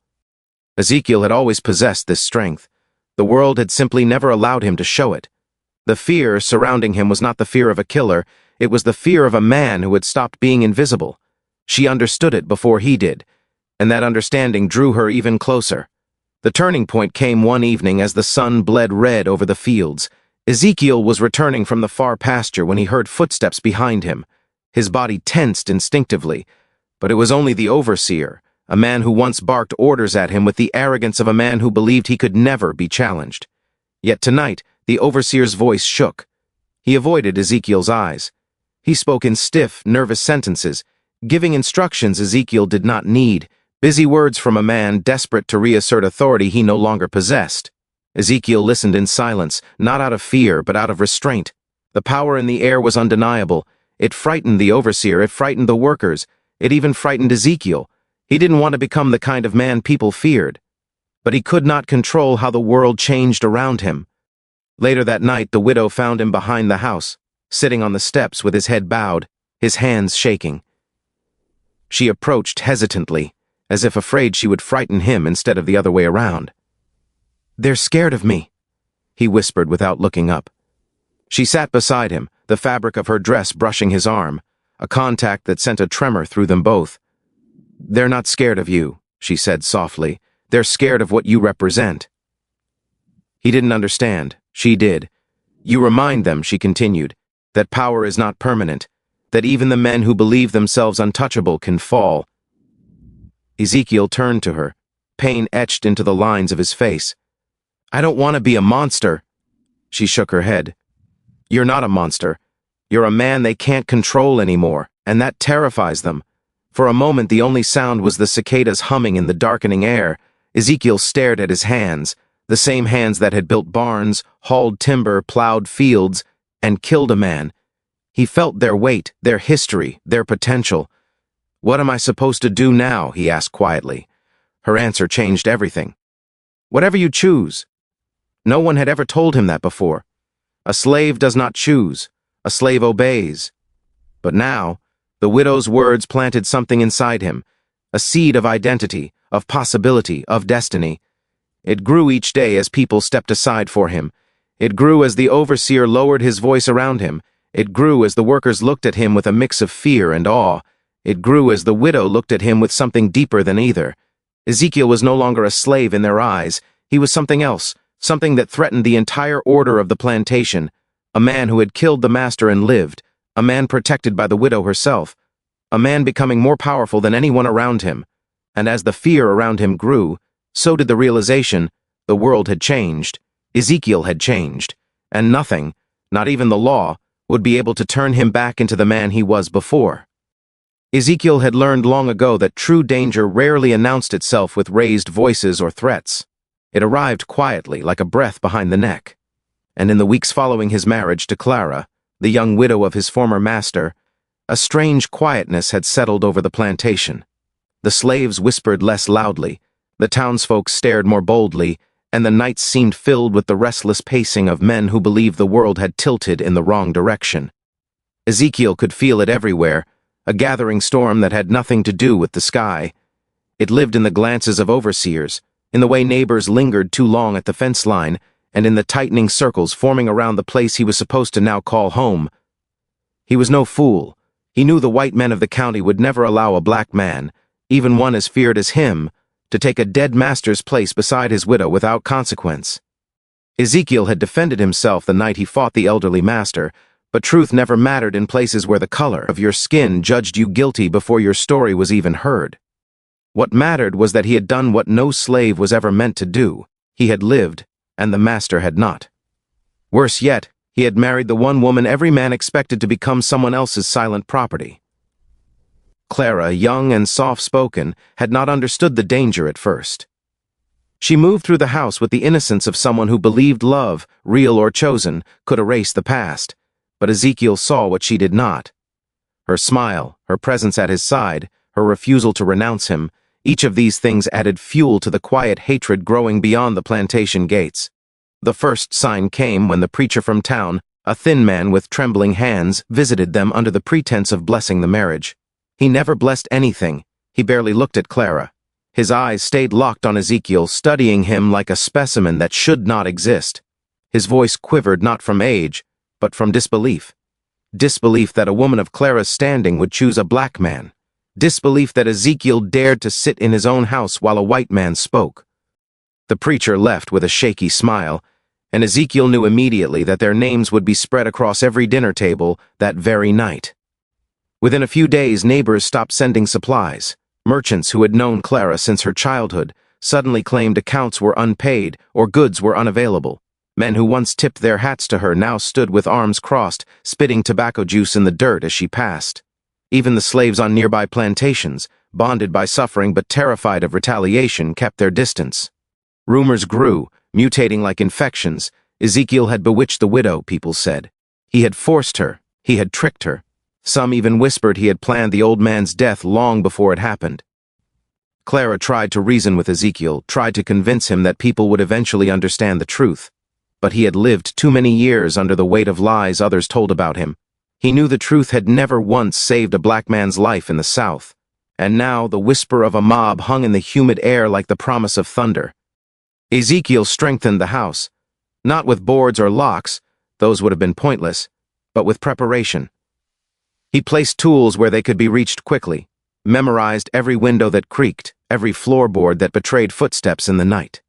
Ezekiel had always possessed this strength. The world had simply never allowed him to show it. The fear surrounding him was not the fear of a killer, it was the fear of a man who had stopped being invisible. She understood it before he did, and that understanding drew her even closer. The turning point came one evening as the sun bled red over the fields. Ezekiel was returning from the far pasture when he heard footsteps behind him. His body tensed instinctively, but it was only the overseer, a man who once barked orders at him with the arrogance of a man who believed he could never be challenged. Yet tonight, the overseer's voice shook. He avoided Ezekiel's eyes. He spoke in stiff, nervous sentences, giving instructions Ezekiel did not need, busy words from a man desperate to reassert authority he no longer possessed. Ezekiel listened in silence, not out of fear, but out of restraint. The power in the air was undeniable. It frightened the overseer, it frightened the workers, it even frightened Ezekiel. He didn't want to become the kind of man people feared. But he could not control how the world changed around him. Later that night, the widow found him behind the house, sitting on the steps with his head bowed, his hands shaking. She approached hesitantly, as if afraid she would frighten him instead of the other way around. "They're scared of me," he whispered without looking up. She sat beside him, the fabric of her dress brushing his arm, a contact that sent a tremor through them both. "They're not scared of you," she said softly. "They're scared of what you represent." He didn't understand. She did. "You remind them," she continued, "that power is not permanent, that even the men who believe themselves untouchable can fall." Ezekiel turned to her, pain etched into the lines of his face. "I don't want to be a monster." She shook her head. "You're not a monster. You're a man they can't control anymore, and that terrifies them." For a moment the only sound was the cicadas humming in the darkening air. Ezekiel stared at his hands, the same hands that had built barns, hauled timber, plowed fields, and killed a man. He felt their weight, their history, their potential. "What am I supposed to do now?" he asked quietly. Her answer changed everything. "Whatever you choose." No one had ever told him that before. A slave does not choose. A slave obeys. But now, the widow's words planted something inside him, a seed of identity, of possibility, of destiny. It grew each day as people stepped aside for him. It grew as the overseer lowered his voice around him. It grew as the workers looked at him with a mix of fear and awe. It grew as the widow looked at him with something deeper than either. Ezekiel was no longer a slave in their eyes. He was something else, something that threatened the entire order of the plantation, a man who had killed the master and lived, a man protected by the widow herself, a man becoming more powerful than anyone around him. And as the fear around him grew, so did the realization the world had changed, Ezekiel had changed, and nothing, not even the law, would be able to turn him back into the man he was before. Ezekiel had learned long ago that true danger rarely announced itself with raised voices or threats. It arrived quietly, like a breath behind the neck. And in the weeks following his marriage to Clara, the young widow of his former master, a strange quietness had settled over the plantation. The slaves whispered less loudly, the townsfolk stared more boldly, and the nights seemed filled with the restless pacing of men who believed the world had tilted in the wrong direction. Ezekiel could feel it everywhere, a gathering storm that had nothing to do with the sky. It lived in the glances of overseers, in the way neighbors lingered too long at the fence line, and in the tightening circles forming around the place he was supposed to now call home. He was no fool. He knew the white men of the county would never allow a black man, even one as feared as him, to take a dead master's place beside his widow without consequence. Ezekiel had defended himself the night he fought the elderly master, but truth never mattered in places where the color of your skin judged you guilty before your story was even heard. What mattered was that he had done what no slave was ever meant to do. He had lived, and the master had not. Worse yet, he had married the one woman every man expected to become someone else's silent property. Clara, young and soft-spoken, had not understood the danger at first. She moved through the house with the innocence of someone who believed love, real or chosen, could erase the past, but Ezekiel saw what she did not. Her smile, her presence at his side, her refusal to renounce him, Each of these things added fuel to the quiet hatred growing beyond the plantation gates. The first sign came when the preacher from town, a thin man with trembling hands, visited them under the pretense of blessing the marriage. He never blessed anything. He barely looked at Clara. His eyes stayed locked on Ezekiel, studying him like a specimen that should not exist. His voice quivered not from age, but from disbelief. Disbelief that a woman of Clara's standing would choose a black man. Disbelief that Ezekiel dared to sit in his own house while a white man spoke. The preacher left with a shaky smile, and Ezekiel knew immediately that their names would be spread across every dinner table that very night. Within a few days, neighbors stopped sending supplies. Merchants who had known Clara since her childhood suddenly claimed accounts were unpaid or goods were unavailable. Men who once tipped their hats to her now stood with arms crossed, spitting tobacco juice in the dirt as she passed. Even the slaves on nearby plantations, bonded by suffering but terrified of retaliation, kept their distance. Rumors grew, mutating like infections. Ezekiel had bewitched the widow, people said. He had forced her. He had tricked her. Some even whispered he had planned the old man's death long before it happened. Clara tried to reason with Ezekiel, tried to convince him that people would eventually understand the truth. But he had lived too many years under the weight of lies others told about him. He knew the truth had never once saved a black man's life in the South. And now the whisper of a mob hung in the humid air like the promise of thunder. Ezekiel strengthened the house, not with boards or locks, those would have been pointless, but with preparation. He placed tools where they could be reached quickly, memorized every window that creaked, every floorboard that betrayed footsteps in the night.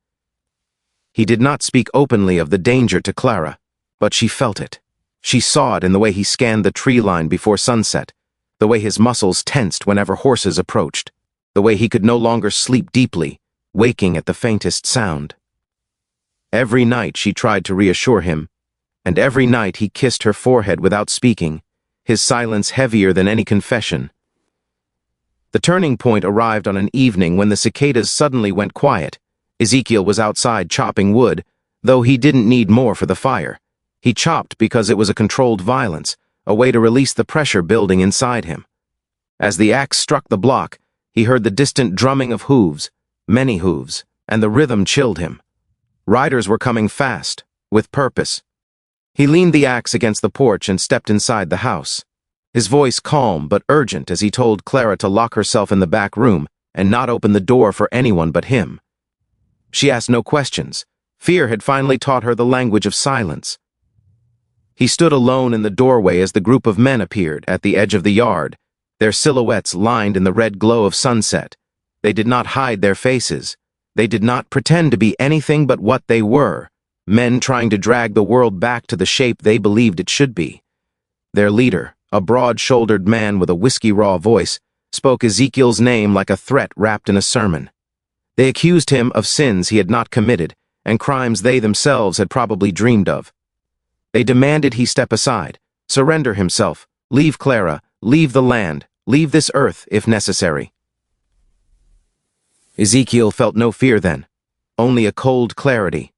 He did not speak openly of the danger to Clara, but she felt it. She saw it in the way he scanned the tree line before sunset, the way his muscles tensed whenever horses approached, the way he could no longer sleep deeply, waking at the faintest sound. Every night she tried to reassure him, and every night he kissed her forehead without speaking, his silence heavier than any confession. The turning point arrived on an evening when the cicadas suddenly went quiet. Ezekiel was outside chopping wood, though he didn't need more for the fire. He chopped because it was a controlled violence, a way to release the pressure building inside him. As the axe struck the block, he heard the distant drumming of hooves, many hooves, and the rhythm chilled him. Riders were coming fast, with purpose. He leaned the axe against the porch and stepped inside the house. His voice calm but urgent as he told Clara to lock herself in the back room and not open the door for anyone but him. She asked no questions. Fear had finally taught her the language of silence. He stood alone in the doorway as the group of men appeared at the edge of the yard, their silhouettes lined in the red glow of sunset. They did not hide their faces. They did not pretend to be anything but what they were, men trying to drag the world back to the shape they believed it should be. Their leader, a broad-shouldered man with a whiskey-raw voice, spoke Ezekiel's name like a threat wrapped in a sermon. They accused him of sins he had not committed and crimes they themselves had probably dreamed of. They demanded he step aside, surrender himself, leave Clara, leave the land, leave this earth if necessary. Ezekiel felt no fear then, only a cold clarity.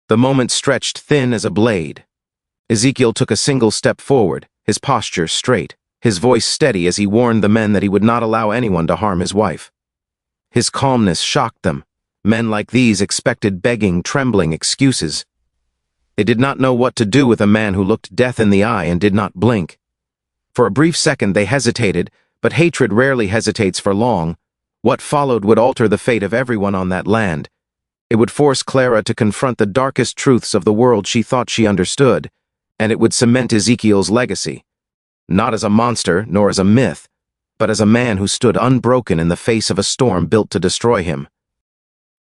The moment stretched thin as a blade. Ezekiel took a single step forward, his posture straight, his voice steady as he warned the men that he would not allow anyone to harm his wife. His calmness shocked them. Men like these expected begging, trembling excuses. They did not know what to do with a man who looked death in the eye and did not blink. For a brief second they hesitated, but hatred rarely hesitates for long. What followed would alter the fate of everyone on that land. It would force Clara to confront the darkest truths of the world she thought she understood, and it would cement Ezekiel's legacy. Not as a monster, nor as a myth, but as a man who stood unbroken in the face of a storm built to destroy him.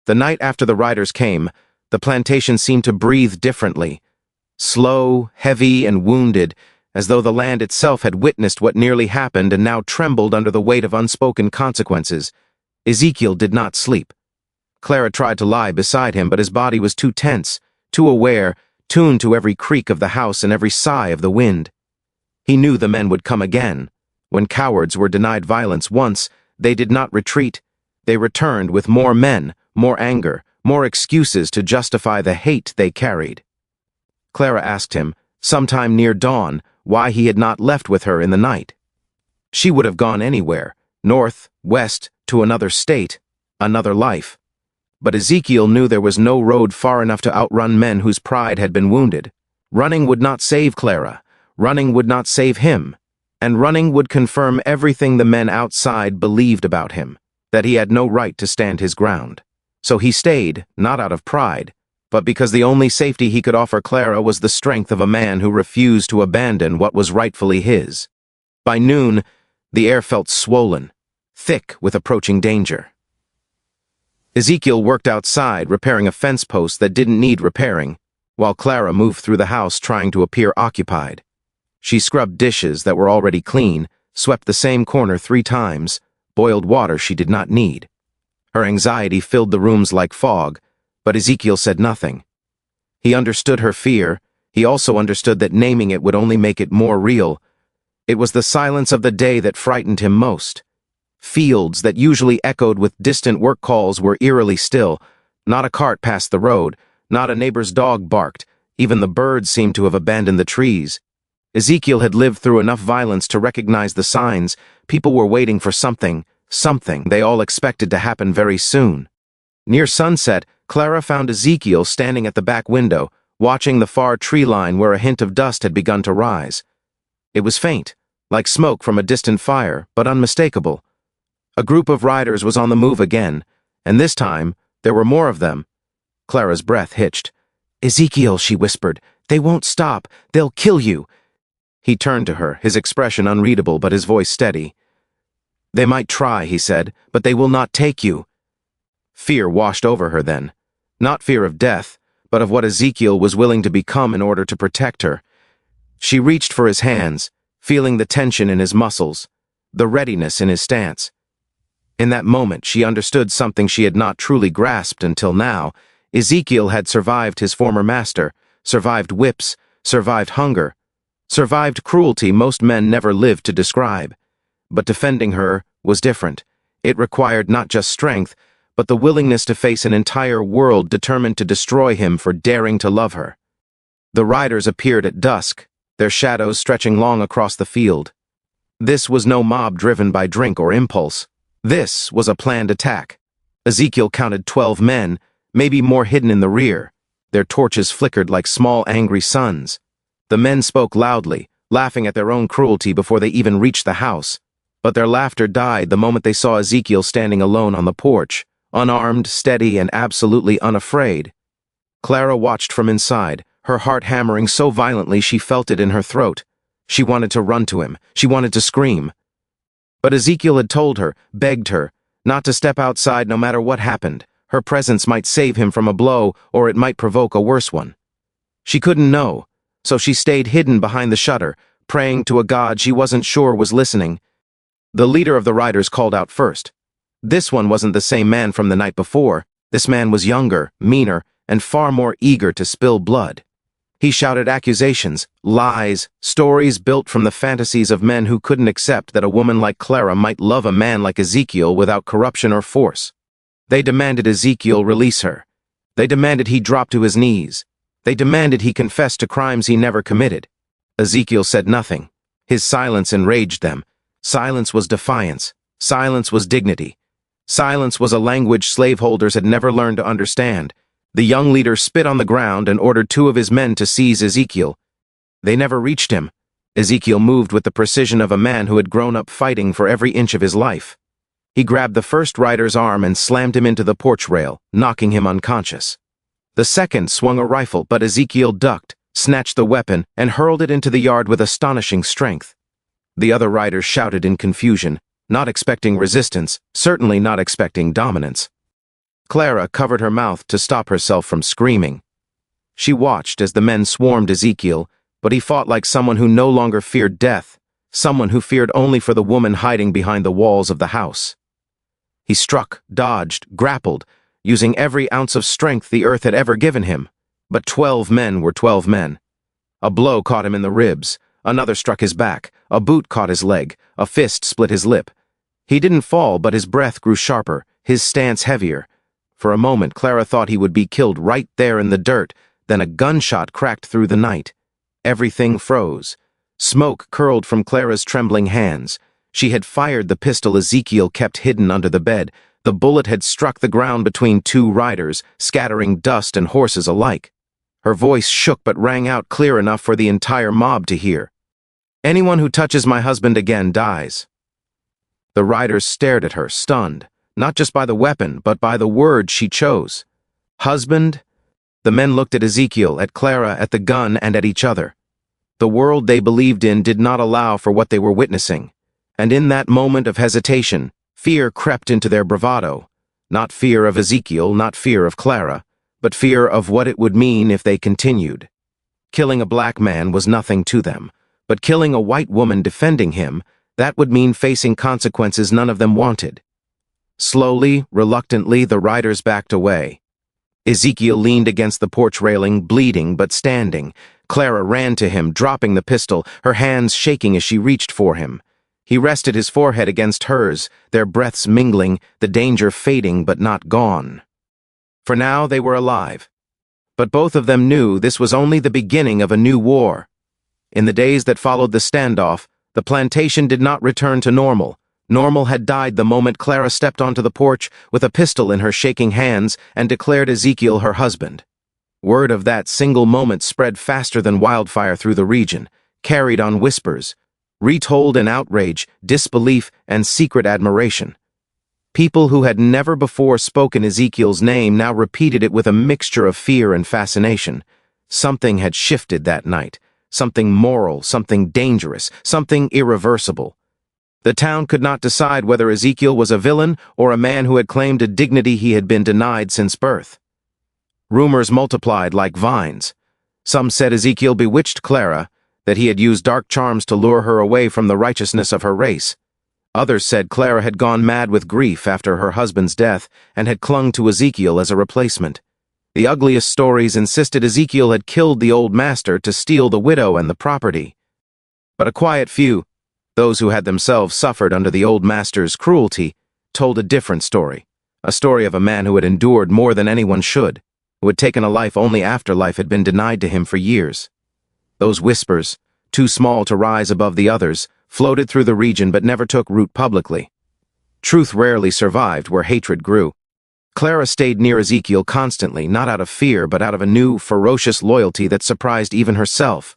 The night after the riders came, the plantation seemed to breathe differently, slow, heavy, and wounded, as though the land itself had witnessed what nearly happened and now trembled under the weight of unspoken consequences. Ezekiel did not sleep. Clara tried to lie beside him, but his body was too tense, too aware, tuned to every creak of the house and every sigh of the wind. He knew the men would come again. When cowards were denied violence once, they did not retreat. They returned with more men, more anger, more excuses to justify the hate they carried. Clara asked him, sometime near dawn, why he had not left with her in the night. She would have gone anywhere, north, west, to another state, another life. But Ezekiel knew there was no road far enough to outrun men whose pride had been wounded. Running would not save Clara. Running would not save him. And running would confirm everything the men outside believed about him, that he had no right to stand his ground. So he stayed, not out of pride, but because the only safety he could offer Clara was the strength of a man who refused to abandon what was rightfully his. By noon, the air felt swollen, thick with approaching danger. Ezekiel worked outside, repairing a fence post that didn't need repairing, while Clara moved through the house trying to appear occupied. She scrubbed dishes that were already clean, swept the same corner 3 times, boiled water she did not need. Her anxiety filled the rooms like fog, but Ezekiel said nothing. He understood her fear. He also understood that naming it would only make it more real. It was the silence of the day that frightened him most. Fields that usually echoed with distant work calls were eerily still. Not a cart passed the road, not a neighbor's dog barked, even the birds seemed to have abandoned the trees. Ezekiel had lived through enough violence to recognize the signs. People were waiting for something they all expected to happen very soon. Near sunset, Clara found Ezekiel standing at the back window, watching the far tree line where a hint of dust had begun to rise. It was faint, like smoke from a distant fire, but unmistakable. A group of riders was on the move again, and this time, there were more of them. Clara's breath hitched. "Ezekiel," she whispered, "they won't stop. They'll kill you." He turned to her, his expression unreadable but his voice steady. "They might try," he said, "but they will not take you." Fear washed over her then. Not fear of death, but of what Ezekiel was willing to become in order to protect her. She reached for his hands, feeling the tension in his muscles, the readiness in his stance. In that moment, she understood something she had not truly grasped until now. Ezekiel had survived his former master, survived whips, survived hunger, survived cruelty most men never lived to describe. But defending her was different. It required not just strength, but the willingness to face an entire world determined to destroy him for daring to love her. The riders appeared at dusk, their shadows stretching long across the field. This was no mob driven by drink or impulse. This was a planned attack. Ezekiel counted 12 men, maybe more hidden in the rear. Their torches flickered like small angry suns. The men spoke loudly, laughing at their own cruelty before they even reached the house. But their laughter died the moment they saw Ezekiel standing alone on the porch, unarmed, steady, and absolutely unafraid. Clara watched from inside, her heart hammering so violently she felt it in her throat. She wanted to run to him. She wanted to scream. But Ezekiel had told her, begged her, not to step outside no matter what happened. Her presence might save him from a blow, or it might provoke a worse one. She couldn't know, so she stayed hidden behind the shutter, praying to a God she wasn't sure was listening. The leader of the riders called out first. This one wasn't the same man from the night before. This man was younger, meaner, and far more eager to spill blood. He shouted accusations, lies, stories built from the fantasies of men who couldn't accept that a woman like Clara might love a man like Ezekiel without corruption or force. They demanded Ezekiel release her. They demanded he drop to his knees. They demanded he confess to crimes he never committed. Ezekiel said nothing. His silence enraged them. Silence was defiance. Silence was dignity. Silence was a language slaveholders had never learned to understand. The young leader spit on the ground and ordered 2 of his men to seize Ezekiel. They never reached him. Ezekiel moved with the precision of a man who had grown up fighting for every inch of his life. He grabbed the first rider's arm and slammed him into the porch rail, knocking him unconscious. The second swung a rifle, but Ezekiel ducked, snatched the weapon, and hurled it into the yard with astonishing strength. The other riders shouted in confusion, not expecting resistance, certainly not expecting dominance. Clara covered her mouth to stop herself from screaming. She watched as the men swarmed Ezekiel, but he fought like someone who no longer feared death, someone who feared only for the woman hiding behind the walls of the house. He struck, dodged, grappled, using every ounce of strength the earth had ever given him. But 12 men were 12 men. A blow caught him in the ribs. Another struck his back. A boot caught his leg. A fist split his lip. He didn't fall, but his breath grew sharper, his stance heavier. For a moment, Clara thought he would be killed right there in the dirt. Then a gunshot cracked through the night. Everything froze. Smoke curled from Clara's trembling hands. She had fired the pistol Ezekiel kept hidden under the bed, The bullet had struck the ground between two riders, scattering dust and horses alike. Her voice shook but rang out clear enough for the entire mob to hear. "Anyone who touches my husband again dies." The riders stared at her, stunned, not just by the weapon, but by the word she chose. Husband? The men looked at Ezekiel, at Clara, at the gun, and at each other. The world they believed in did not allow for what they were witnessing, and in that moment of hesitation, fear crept into their bravado. Not fear of Ezekiel, not fear of Clara, but fear of what it would mean if they continued. Killing a black man was nothing to them, but killing a white woman defending him, that would mean facing consequences none of them wanted. Slowly, reluctantly, the riders backed away. Ezekiel leaned against the porch railing, bleeding but standing. Clara ran to him, dropping the pistol, her hands shaking as she reached for him. He rested his forehead against hers, their breaths mingling, the danger fading but not gone. For now they were alive. But both of them knew this was only the beginning of a new war. In the days that followed the standoff, the plantation did not return to normal. Normal had died the moment Clara stepped onto the porch with a pistol in her shaking hands and declared Ezekiel her husband. Word of that single moment spread faster than wildfire through the region, carried on whispers, retold in outrage, disbelief, and secret admiration. People who had never before spoken Ezekiel's name now repeated it with a mixture of fear and fascination. Something had shifted that night, something moral, something dangerous, something irreversible. The town could not decide whether Ezekiel was a villain or a man who had claimed a dignity he had been denied since birth. Rumors multiplied like vines. Some said Ezekiel bewitched Clara, that he had used dark charms to lure her away from the righteousness of her race. Others said Clara had gone mad with grief after her husband's death and had clung to Ezekiel as a replacement. The ugliest stories insisted Ezekiel had killed the old master to steal the widow and the property. But a quiet few, those who had themselves suffered under the old master's cruelty, told a different story, a story of a man who had endured more than anyone should, who had taken a life only after life had been denied to him for years. Those whispers, too small to rise above the others, floated through the region but never took root publicly. Truth rarely survived where hatred grew. Clara stayed near Ezekiel constantly, not out of fear but out of a new, ferocious loyalty that surprised even herself.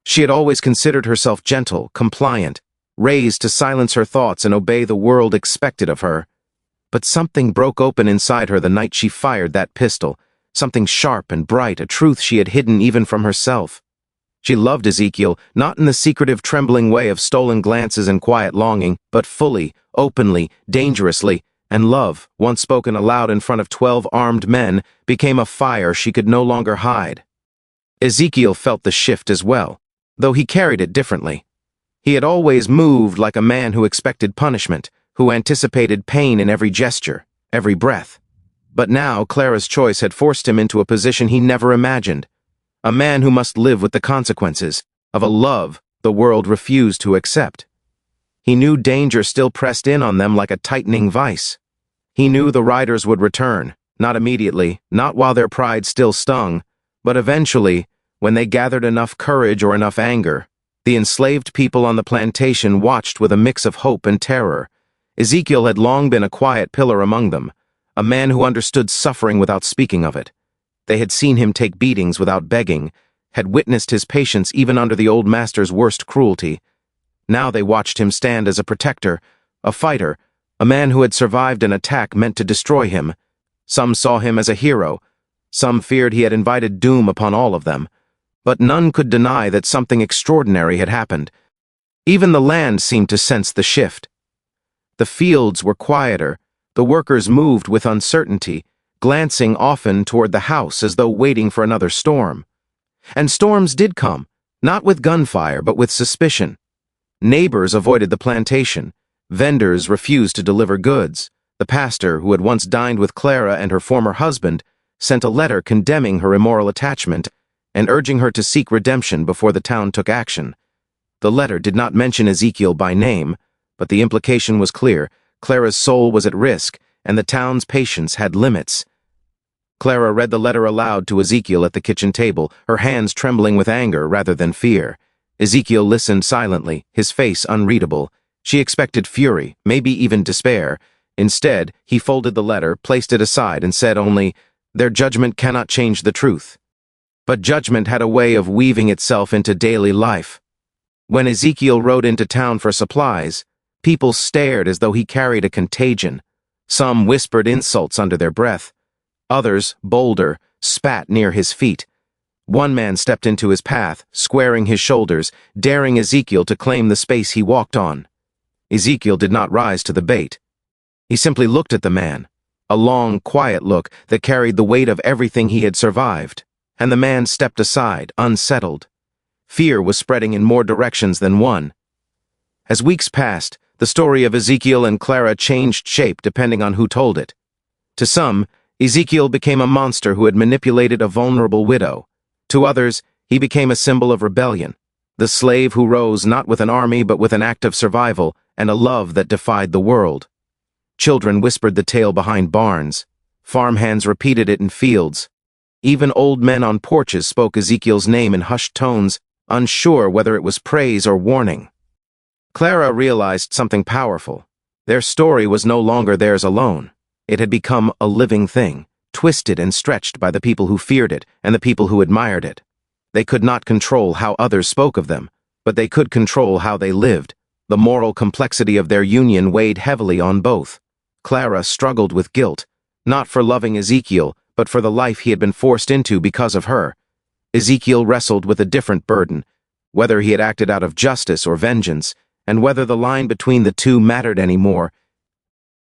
She had always considered herself gentle, compliant, raised to silence her thoughts and obey the world expected of her. But something broke open inside her the night she fired that pistol, something sharp and bright, a truth she had hidden even from herself. She loved Ezekiel, not in the secretive, trembling way of stolen glances and quiet longing, but fully, openly, dangerously, and love, once spoken aloud in front of 12 armed men, became a fire she could no longer hide. Ezekiel felt the shift as well, though he carried it differently. He had always moved like a man who expected punishment, who anticipated pain in every gesture, every breath. But now Clara's choice had forced him into a position he never imagined. A man who must live with the consequences of a love the world refused to accept. He knew danger still pressed in on them like a tightening vice. He knew the riders would return, not immediately, not while their pride still stung, but eventually, when they gathered enough courage or enough anger. The enslaved people on the plantation watched with a mix of hope and terror. Ezekiel had long been a quiet pillar among them, a man who understood suffering without speaking of it. They had seen him take beatings without begging, had witnessed his patience even under the old master's worst cruelty. Now they watched him stand as a protector, a fighter, a man who had survived an attack meant to destroy him. Some saw him as a hero. Some feared he had invited doom upon all of them. But none could deny that something extraordinary had happened. Even the land seemed to sense the shift. The fields were quieter, the workers moved with uncertainty, glancing often toward the house as though waiting for another storm. And storms did come, not with gunfire but with suspicion. Neighbors avoided the plantation. Vendors refused to deliver goods. The pastor, who had once dined with Clara and her former husband, sent a letter condemning her immoral attachment and urging her to seek redemption before the town took action. The letter did not mention Ezekiel by name, but the implication was clear. Clara's soul was at risk, and the town's patience had limits. Clara read the letter aloud to Ezekiel at the kitchen table, her hands trembling with anger rather than fear. Ezekiel listened silently, his face unreadable. She expected fury, maybe even despair, Instead, he folded the letter, placed it aside, and said only, "Their judgment cannot change the truth." But judgment had a way of weaving itself into daily life. When Ezekiel rode into town for supplies, people stared as though he carried a contagion. Some whispered insults under their breath. Others, bolder, spat near his feet. One man stepped into his path, squaring his shoulders, daring Ezekiel to claim the space he walked on. Ezekiel did not rise to the bait. He simply looked at the man, a long, quiet look that carried the weight of everything he had survived, and the man stepped aside, unsettled. Fear was spreading in more directions than one. As weeks passed, the story of Ezekiel and Clara changed shape depending on who told it. To some, Ezekiel became a monster who had manipulated a vulnerable widow. To others, he became a symbol of rebellion, the slave who rose not with an army but with an act of survival and a love that defied the world. Children whispered the tale behind barns. Farmhands repeated it in fields. Even old men on porches spoke Ezekiel's name in hushed tones, unsure whether it was praise or warning. Clara realized something powerful. Their story was no longer theirs alone. It had become a living thing, twisted and stretched by the people who feared it and the people who admired it. They could not control how others spoke of them, but they could control how they lived. The moral complexity of their union weighed heavily on both. Clara struggled with guilt, not for loving Ezekiel, but for the life he had been forced into because of her. Ezekiel wrestled with a different burden, whether he had acted out of justice or vengeance, and whether the line between the two mattered anymore.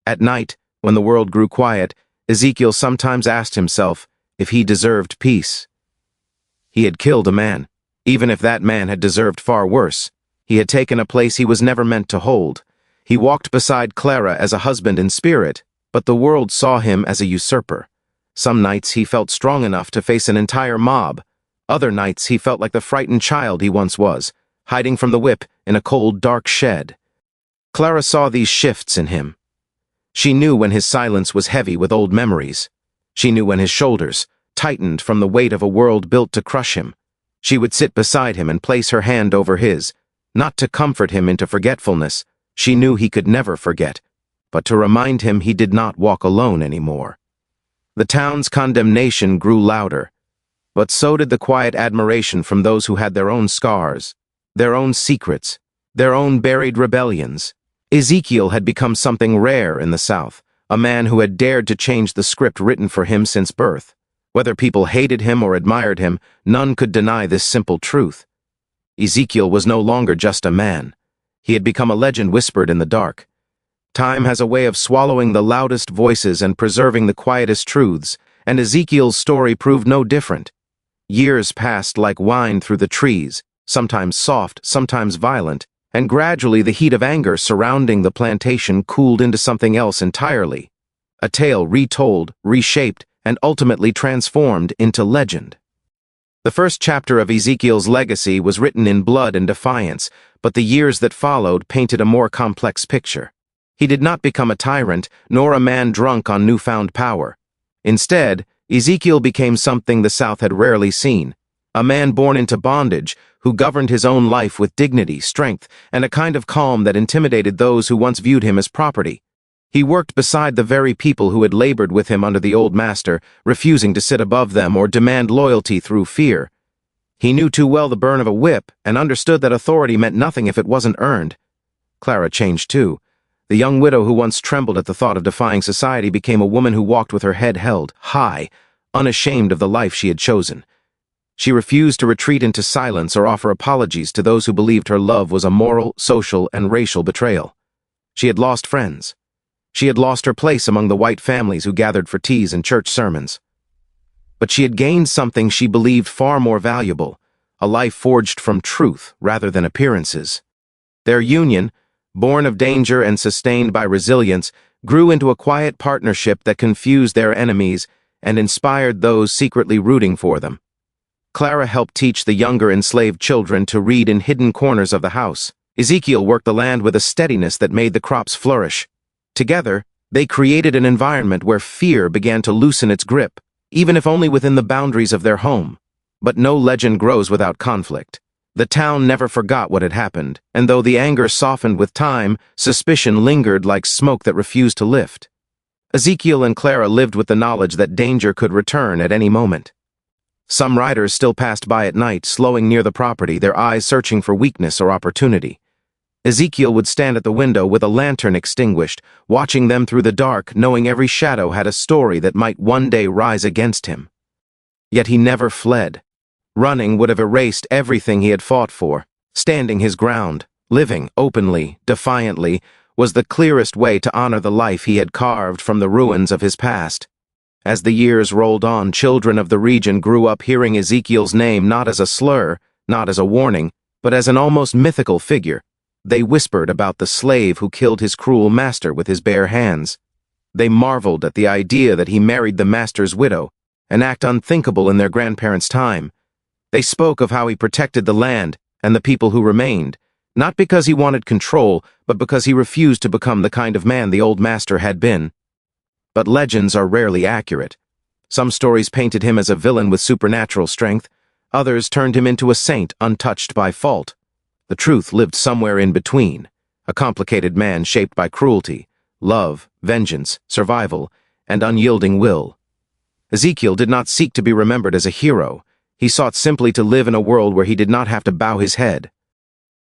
At night, when the world grew quiet, Ezekiel sometimes asked himself if he deserved peace. He had killed a man, even if that man had deserved far worse. He had taken a place he was never meant to hold. He walked beside Clara as a husband in spirit, but the world saw him as a usurper. Some nights he felt strong enough to face an entire mob. Other nights he felt like the frightened child he once was, hiding from the whip in a cold, dark shed. Clara saw these shifts in him. She knew when his silence was heavy with old memories. She knew when his shoulders tightened from the weight of a world built to crush him. She would sit beside him and place her hand over his, not to comfort him into forgetfulness. She knew he could never forget, but to remind him he did not walk alone anymore. The town's condemnation grew louder, but so did the quiet admiration from those who had their own scars, their own secrets, their own buried rebellions. Ezekiel had become something rare in the South, a man who had dared to change the script written for him since birth. Whether people hated him or admired him, none could deny this simple truth. Ezekiel was no longer just a man. He had become a legend whispered in the dark. Time has a way of swallowing the loudest voices and preserving the quietest truths, and Ezekiel's story proved no different. Years passed like wine through the trees, sometimes soft, sometimes violent, and gradually the heat of anger surrounding the plantation cooled into something else entirely. A tale retold, reshaped, and ultimately transformed into legend. The first chapter of Ezekiel's legacy was written in blood and defiance, but the years that followed painted a more complex picture. He did not become a tyrant, nor a man drunk on newfound power. Instead, Ezekiel became something the South had rarely seen, a man born into bondage who governed his own life with dignity, strength, and a kind of calm that intimidated those who once viewed him as property. He worked beside the very people who had labored with him under the old master, refusing to sit above them or demand loyalty through fear. He knew too well the burn of a whip and understood that authority meant nothing if it wasn't earned. Clara changed too. The young widow who once trembled at the thought of defying society became a woman who walked with her head held high, unashamed of the life she had chosen. She refused to retreat into silence or offer apologies to those who believed her love was a moral, social, and racial betrayal. She had lost friends. She had lost her place among the white families who gathered for teas and church sermons. But she had gained something she believed far more valuable, a life forged from truth rather than appearances. Their union, born of danger and sustained by resilience, grew into a quiet partnership that confused their enemies and inspired those secretly rooting for them. Clara helped teach the younger enslaved children to read in hidden corners of the house. Ezekiel worked the land with a steadiness that made the crops flourish. Together, they created an environment where fear began to loosen its grip, even if only within the boundaries of their home. But no legend grows without conflict. The town never forgot what had happened, and though the anger softened with time, suspicion lingered like smoke that refused to lift. Ezekiel and Clara lived with the knowledge that danger could return at any moment. Some riders still passed by at night, slowing near the property, their eyes searching for weakness or opportunity. Ezekiel would stand at the window with a lantern extinguished, watching them through the dark, knowing every shadow had a story that might one day rise against him. Yet he never fled. Running would have erased everything he had fought for. Standing his ground, living openly, defiantly, was the clearest way to honor the life he had carved from the ruins of his past. As the years rolled on, children of the region grew up hearing Ezekiel's name not as a slur, not as a warning, but as an almost mythical figure. They whispered about the slave who killed his cruel master with his bare hands. They marveled at the idea that he married the master's widow, an act unthinkable in their grandparents' time. They spoke of how he protected the land and the people who remained, not because he wanted control, but because he refused to become the kind of man the old master had been. But legends are rarely accurate. Some stories painted him as a villain with supernatural strength, others turned him into a saint untouched by fault. The truth lived somewhere in between, a complicated man shaped by cruelty, love, vengeance, survival, and unyielding will. Ezekiel did not seek to be remembered as a hero. He sought simply to live in a world where he did not have to bow his head.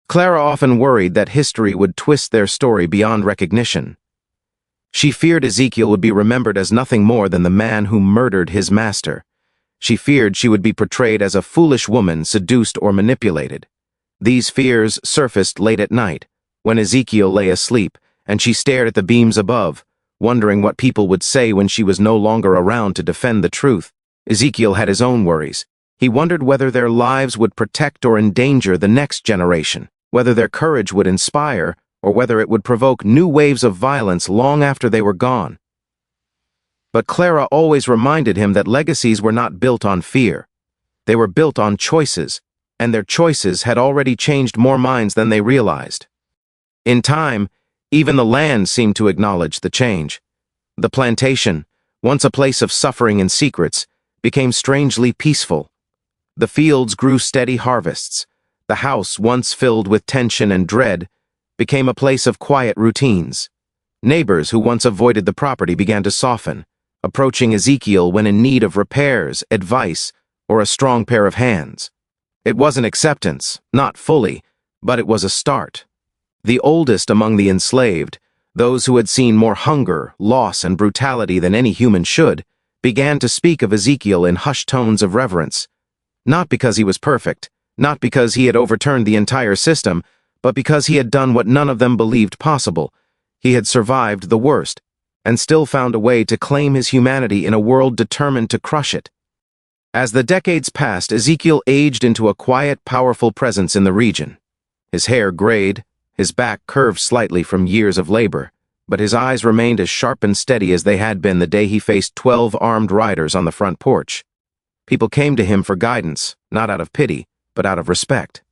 Clara often worried that history would twist their story beyond recognition. She feared Ezekiel would be remembered as nothing more than the man who murdered his master. She feared she would be portrayed as a foolish woman seduced or manipulated. These fears surfaced late at night, when Ezekiel lay asleep, and she stared at the beams above, wondering what people would say when she was no longer around to defend the truth. Ezekiel had his own worries. He wondered whether their lives would protect or endanger the next generation, whether their courage would inspire, or whether it would provoke new waves of violence long after they were gone. But Clara always reminded him that legacies were not built on fear. They were built on choices, and their choices had already changed more minds than they realized. In time, even the land seemed to acknowledge the change. The plantation, once a place of suffering and secrets, became strangely peaceful. The fields grew steady harvests. The house, once filled with tension and dread, became a place of quiet routines. Neighbors who once avoided the property began to soften, approaching Ezekiel when in need of repairs, advice, or a strong pair of hands. It wasn't acceptance, not fully, but it was a start. The oldest among the enslaved, those who had seen more hunger, loss, and brutality than any human should, began to speak of Ezekiel in hushed tones of reverence. Not because he was perfect, not because he had overturned the entire system, but because he had done what none of them believed possible. He had survived the worst, and still found a way to claim his humanity in a world determined to crush it. As the decades passed, Ezekiel aged into a quiet, powerful presence in the region. His hair grayed, his back curved slightly from years of labor, but his eyes remained as sharp and steady as they had been the day he faced 12 armed riders on the front porch. People came to him for guidance, not out of pity, but out of respect.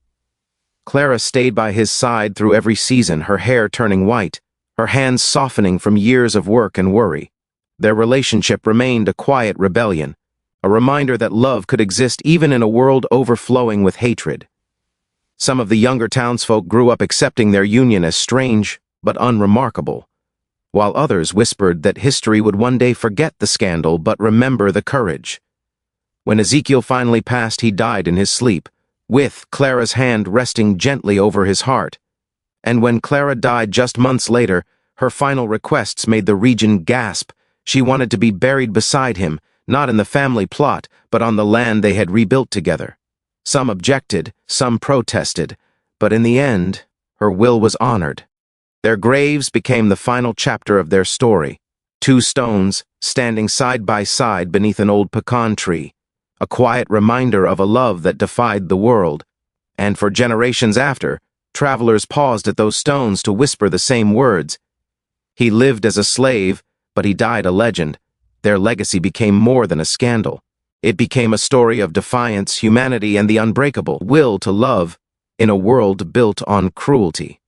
Clara stayed by his side through every season, her hair turning white, her hands softening from years of work and worry. Their relationship remained a quiet rebellion, a reminder that love could exist even in a world overflowing with hatred. Some of the younger townsfolk grew up accepting their union as strange but unremarkable, while others whispered that history would one day forget the scandal but remember the courage. When Ezekiel finally passed, he died in his sleep, with Clara's hand resting gently over his heart. And when Clara died just months later, her final requests made the region gasp. She wanted to be buried beside him, not in the family plot, but on the land they had rebuilt together. Some objected, some protested, but in the end, her will was honored. Their graves became the final chapter of their story, 2 stones standing side by side beneath an old pecan tree, a quiet reminder of a love that defied the world. And for generations after, travelers paused at those stones to whisper the same words. He lived as a slave, but he died a legend. Their legacy became more than a scandal. It became a story of defiance, humanity, and the unbreakable will to love in a world built on cruelty.